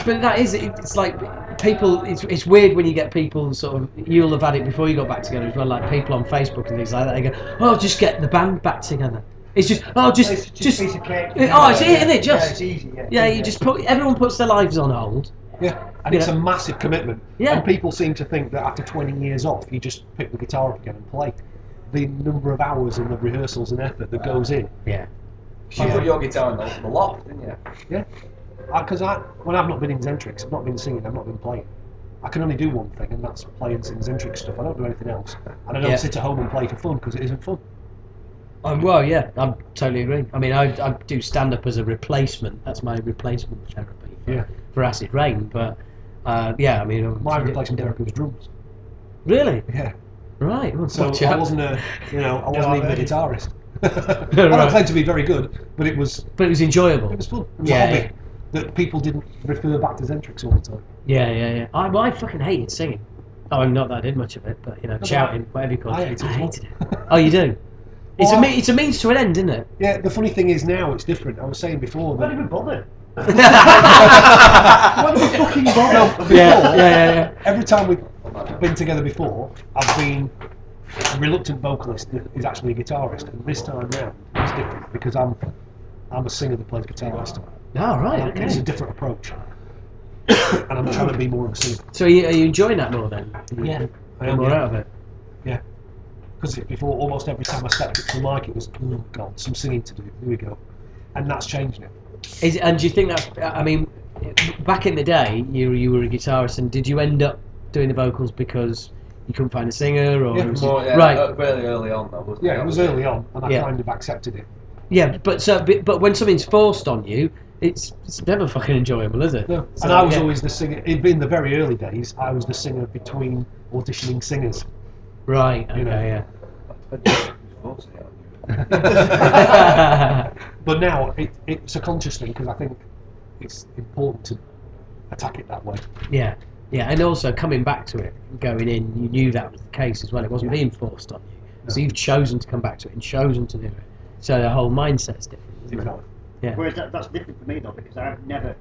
But that is, it's like people, it's weird when you get people sort of, you'll have had it before you got back together as well, like people on Facebook and things like that, they go, oh, just get the band back together. It's just, just piece of cake. It's isn't it? Just, it's easy, you just everyone puts their lives on hold. Yeah, and it's a massive commitment. Yeah. And people seem to think that after 20 years off, you just pick the guitar up again and play. The number of hours and the rehearsals and effort that goes in. Yeah. You put your guitar in the loft, didn't you? Yeah. Because when I've not been in Xentrix, I've not been singing, I've not been playing. I can only do one thing, and that's play and sing Xentrix stuff. I don't do anything else. And I don't sit at home and play for fun, because it isn't fun. Well, yeah, I totally agree. I mean, I do stand-up as a replacement. That's my replacement therapy for Acid Rain. But, I mean... My replacement therapy was drums. Really? Yeah. Right. Well, so I wasn't even a guitarist. I don't claim to be very good, but it was... But it was enjoyable. It was fun. It was a hobby that people didn't refer back to Xentrix all the time. Yeah. I fucking hated singing. Oh, not that I did much of it, but, shouting, whatever you call it. I hated it. Oh, you do? It's a means to an end, isn't it? Yeah, the funny thing is now it's different. I was saying before that... Don't even bother. When we fucking bother before, yeah. Every time we've been together before, I've been a reluctant vocalist that is actually a guitarist, and this time round it's different because I'm a singer that plays guitar this time. Oh, right, okay. It's a different approach, and I'm trying to be more of a singer. So are you enjoying that more then? Yeah, I am. More out of it. Yeah, because before almost every time I stepped up to the mic, it was oh god, some singing to do. Here we go, and that's changed now. And do you think that's? I mean, back in the day, you were a guitarist, and did you end up doing the vocals because you couldn't find a singer, or right? Really early on, though, wasn't it? Yeah, it was early on, and I kind of accepted it. Yeah, but when something's forced on you, it's never fucking enjoyable, is it? No. So, and I was always the singer. In the very early days, I was the singer between auditioning singers. Right. Okay. But now it's a conscious thing because I think it's important to attack it that way. Yeah, and also coming back to it, going in, you knew that was the case as well. It wasn't being forced on you, so you've chosen to come back to it and chosen to do it. So the whole mindset's different, isn't it? Yeah. Whereas that's different for me though, because I've never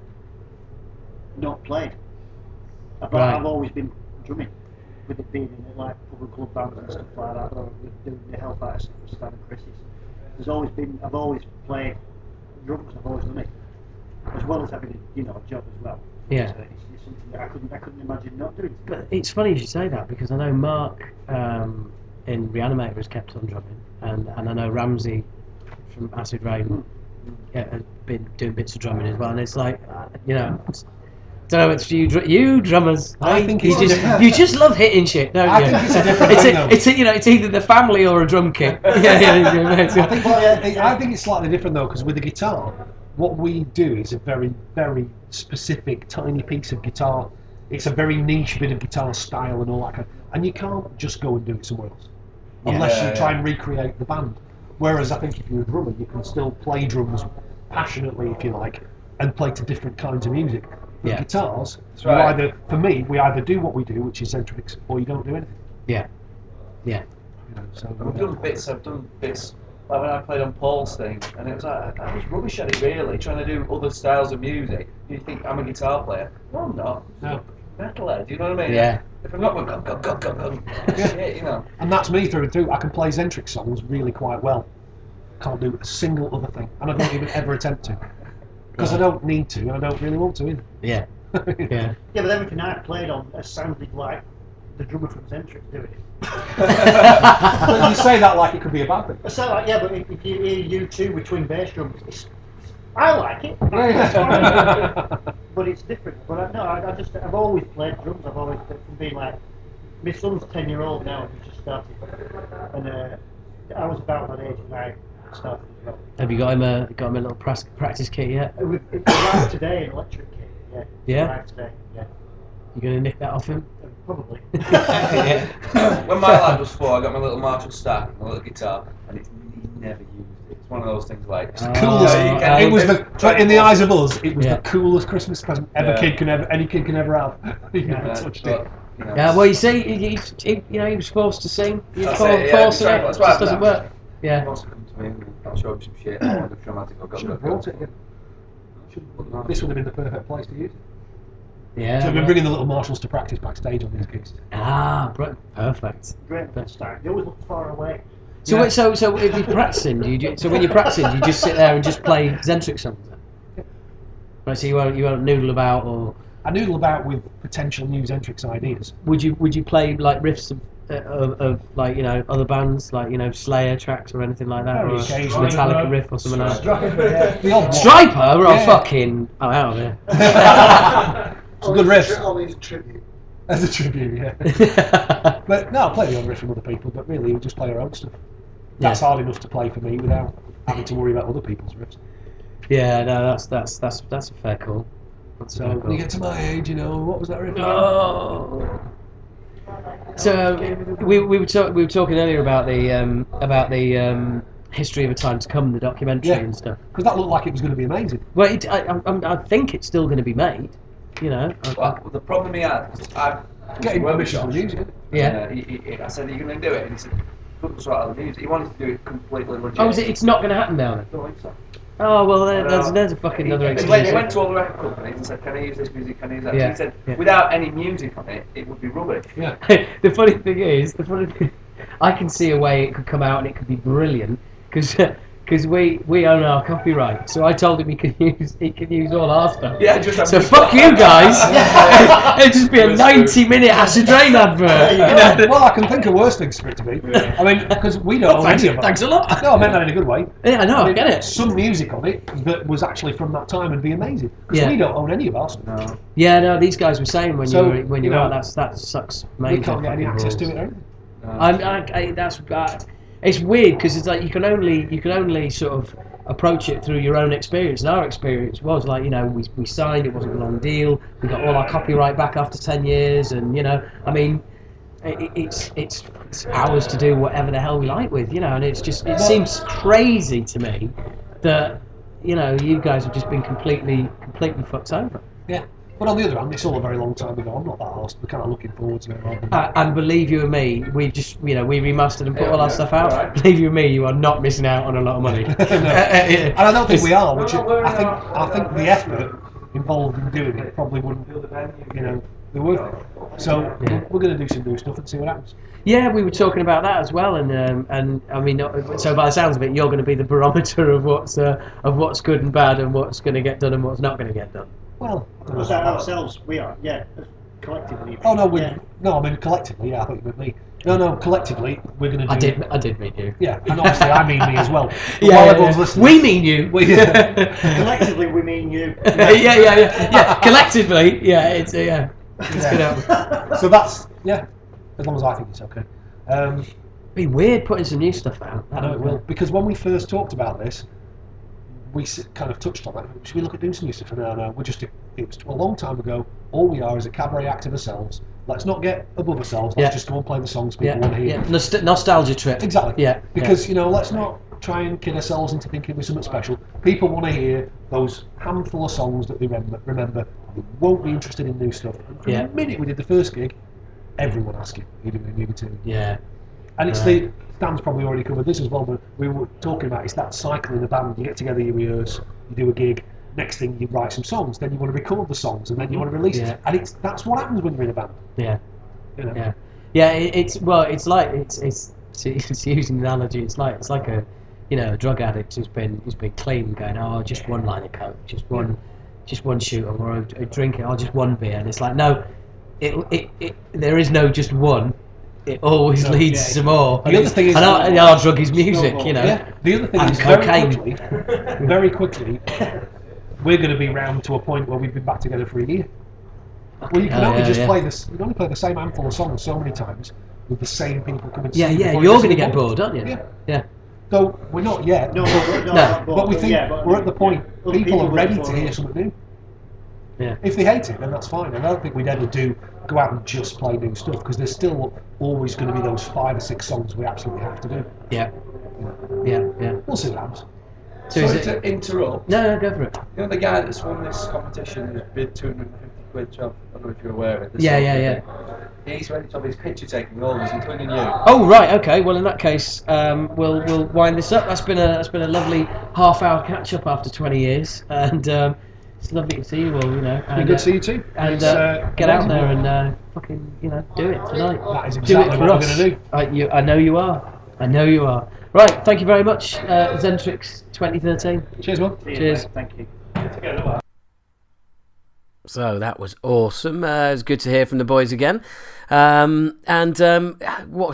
not played. I've always been drumming, with it being in like public club bands and stuff like that, or doing the Hellfire stuff with Stan and Chris's. I've always played drums. I've always done it, as well as having a job as well. Yeah. So it's something that I couldn't imagine not doing. But it's funny you should say that because I know Mark in Reanimator has kept on drumming, and I know Ramsey from Acid Rain has been doing bits of drumming as well, and it's like don't know it's you drummers. I think you just love hitting shit, don't you? I think it's a different thing, though. It's either the family or a drum kit. I think it's slightly different though, because with the guitar, what we do is a very, very specific, tiny piece of guitar. It's a very niche bit of guitar style and all that and you can't just go and do it somewhere else unless you try and recreate the band. Whereas I think if you're a drummer, you can still play drums passionately, if you like, and play to different kinds of music. With guitars, we either do what we do, which is Xentrix, or you don't do anything. Yeah. I've done bits like when I played on Paul's thing, and it was like, I was rubbish at it really, trying to do other styles of music. You think I'm a guitar player? No, I'm not. No. Metalhead, do you know what I mean? Yeah. If I'm not go, shit, And that's me through and through. I can play Xentrix songs really quite well. Can't do a single other thing, and I don't even ever attempt to. Because I don't need to, and I don't really want to either. Yeah. Yeah, but everything I've played on has sounded like the drummer from Xentrix doing it. But you say that like it could be a bad thing. I say like, yeah, but if you hear U2 with twin bass drums, I like it. But it's different. But I've always played drums. I've always from being like, my son's 10-year-old now, and he just started, and I was about that age when I started as well. Have you got him a little practice kit yet? It arrived today, an electric kit. Yeah. Yeah. Arrived today. Yeah. You gonna nick that off him? Probably. When my lad was 4, I got my little Marshall stack, my little guitar, and he never used it. It's one of those things like it's the coolest. In the eyes of us, it was the coolest Christmas present any kid can ever have. He never touched it. Yeah, well, you see, he was forced to sing. He was forced to it. It just doesn't work. Yeah. He wants to come to me, I'll show him some shit. I want to dramatic. Should have brought it. This would have been the perfect place to use it. Yeah. So we've been bringing the little Marshalls to practice backstage on these gigs. Perfect. Great start. You always look far away. So if you're practicing, when you're practicing, you just sit there and just play Xentrix songs. Right, so you won't noodle about or. I noodle about with potential new Xentrix ideas. Would you play like riffs of like other bands like Slayer tracks or anything like that, Very or a occasionally, Metallica riff or something like that? Striper, the odd one. Striper, we're all fucking out of here. It's a good riff. I'll leave a tribute. As a tribute, yeah. But no, I'll play the odd riff from other people, but really we just play our own stuff. That's hard enough to play for me without having to worry about other people's riffs. Yeah, no, that's a fair call. So when you get to my age, what was that riff? Oh. So we were talking earlier about the History of a Time to Come, the documentary and stuff. Because that looked like it was going to be amazing. Well, I think it's still going to be made. Well, the problem he had was getting permission to use it. Yeah. I said, "Are you going to do it?" And he said, "Couldn't sort out the music." He wanted to do it completely legit. Oh, it's not going to happen now then? I don't think so. Oh well, there's a fucking another excuse. He went to all the record companies and said, "Can I use this music? Can I use that?" Yeah. He said, "Without any music on it, it would be rubbish." Yeah. The funny thing is, I can see a way it could come out and it could be brilliant because we own our copyright. So I told him he can use all our stuff. Yeah, so fuck you guys. It'd just be a 90-minute Acid Rain advert. Well, I can think of worse things for it to be. I mean, because we don't own any of it. Thanks a lot. No, I meant that in a good way. Yeah, I know, I get it. Some music on it that was actually from that time would be amazing. Because we don't own any of our stuff. No. Yeah, no, these guys were saying when you were out, that sucks. We can't get any access to it or anything. It's weird because it's like you can only sort of approach it through your own experience. And our experience was like we signed, it wasn't a long deal. We got all our copyright back after 10 years, and I mean, it's ours to do whatever the hell we like with, and it seems crazy to me that you guys have just been completely fucked over. Yeah. But on the other hand, it's all a very long time ago. I'm not that arsed. We're kind of looking forward to it. And believe you and me, we just, we remastered and put all our stuff out. Right. Believe you and me, you are not missing out on a lot of money. And I don't think we are. Which I think the effort involved in doing it probably wouldn't, be worth it. So we're going to do some new stuff and see what happens. Yeah, we were talking about that as well, and I mean, so by the sounds of it, you're going to be the barometer of what's good and bad, and what's going to get done and what's not going to get done. Well, ourselves, we are, collectively. Oh no, no, I mean collectively. Yeah, I thought you meant me. No, collectively, we're going to do. I did mean you. Yeah, and obviously I mean me as well. Listening, we mean you. Collectively, we mean you. Yeah. Collectively, it's good. So that's as long as I think it's okay. It'd be weird putting some new stuff out. I know it will, because when we first talked about this, we kind of touched on that. Should we look at doing some new stuff? No, it was a long time ago. All we are is a cabaret act of ourselves. Let's not get above ourselves. Let's just go and play the songs people want to hear. Yeah. Nostalgia trip. Exactly. Yeah. Because let's not try and kid ourselves into thinking we're something special. People want to hear those handful of songs that they remember. They won't be interested in new stuff. And from the minute we did the first gig, everyone asking, "Are you doing a new material?" Yeah. And it's Stan's probably already covered this as well, but we were talking about it's that cycle in the band. You get together, you rehearse, you do a gig. Next thing, you write some songs. Then you want to record the songs, and then you want to release it. And that's what happens when you're in a band. Yeah. It's using the analogy. It's like a drug addict who's been clean, going, "Oh, just one line of coke, just one shoot, or a drink, or just one beer." And it's like, no, there is no just one. It always leads to some more. The other thing is, our drug is music, Yeah. The other thing is, cocaine. Very quickly, we're going to be round to a point where we've been back together for a year. Well, you can only play this. You can only play the same handful of songs so many times with the same people coming. To see you're going to get bored, aren't you? Yeah. So we're not yet. No. But we think we're at the point. People are ready to hear something new. Yeah. If they hate it, then that's fine. And I don't think we'd ever go out and just play new stuff, because there's still always going to be those 5 or 6 songs we absolutely have to do. Yeah. We'll see what happens. Sorry to interrupt. No, go for it. The guy that's won this competition has bid 250 quid, John. I don't know if you're aware of it. Yeah. He's ready to have his picture taken, all of us, including you. Oh right, okay. Well, in that case, we'll wind this up. That's been a lovely half-hour catch-up after 20 years, and it's lovely to see you all. And good to see you too. And get out there and fucking do it tonight. That is exactly what we're going to do. I know you are. Right, thank you very much, Xentrix 2013. Cheers, man. Cheers. Thank you. So that was awesome. It was good to hear from the boys again. What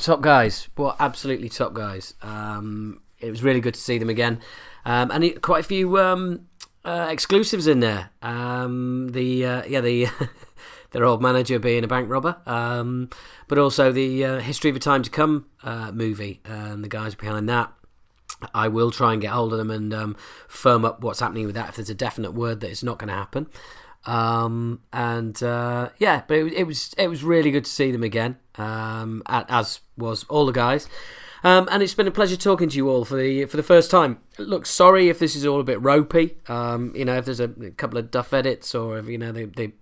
top guys? What absolutely top guys. It was really good to see them again. Quite a few exclusives in there. Their old manager being a bank robber, but also the History of a Time to Come movie, and the guys behind that. I will try and get hold of them and firm up what's happening with that if there's a definite word that it's not going to happen. But it was really good to see them again, as was all the guys. And it's been a pleasure talking to you all for the first time. Look, sorry if this is all a bit ropey. If there's a couple of duff edits, or if the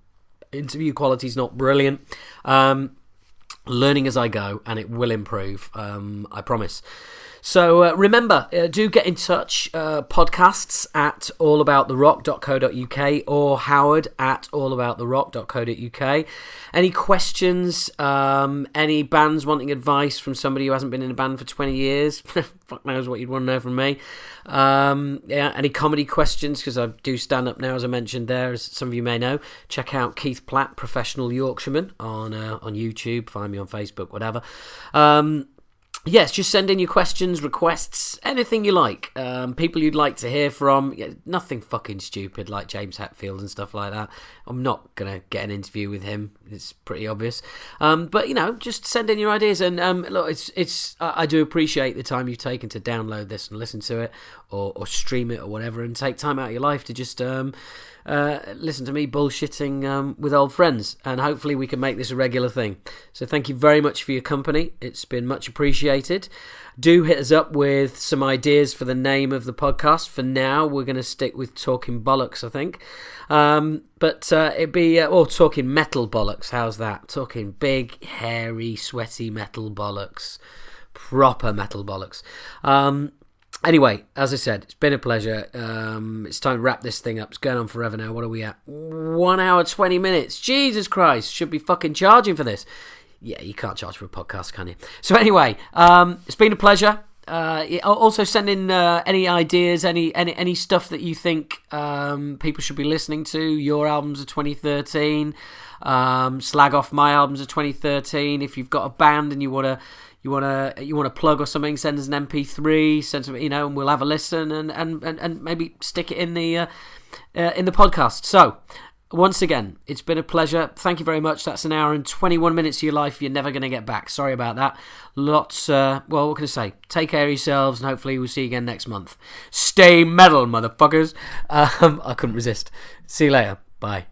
interview quality's not brilliant. Learning as I go, and it will improve. I promise. So remember, do get in touch, podcasts at allabouttherock.co.uk or howard at allabouttherock.co.uk. Any questions, any bands wanting advice from somebody who hasn't been in a band for 20 years? Fuck knows what you'd want to know from me. Any comedy questions, because I do stand up now, as I mentioned there, as some of you may know. Check out Keith Platt, Professional Yorkshireman, on YouTube. Find me on Facebook, whatever. Yes, just send in your questions, requests, anything you like. People you'd like to hear from. Yeah, nothing fucking stupid like James Hetfield and stuff like that. I'm not going to get an interview with him. It's pretty obvious. But, just send in your ideas. And look, I do appreciate the time you've taken to download this and listen to it or stream it or whatever, and take time out of your life to just listen to me bullshitting with old friends, and hopefully we can make this a regular thing. So thank you very much for your company. It's been much appreciated. Do hit us up with some ideas for the name of the podcast. For now, we're going to stick with Talking Bollocks, I think. But it'd be Talking Metal Bollocks. How's that? Talking big, hairy, sweaty metal bollocks. Proper metal bollocks. Anyway, as I said, it's been a pleasure. It's time to wrap this thing up. It's going on forever now. What are we at? 1 hour, 20 minutes. Jesus Christ. Should be fucking charging for this. Yeah, you can't charge for a podcast, can you? So anyway, it's been a pleasure. Also send in any ideas, any stuff that you think people should be listening to. Your albums of 2013. Slag off my albums of 2013. If you've got a band and you want to plug or something, send us an MP3, send some, and we'll have a listen and maybe stick it in the podcast. So, once again, it's been a pleasure. Thank you very much. That's an hour and 21 minutes of your life you're never going to get back. Sorry about that. Lots, what can I say? Take care of yourselves, and hopefully we'll see you again next month. Stay metal, motherfuckers. I couldn't resist. See you later. Bye.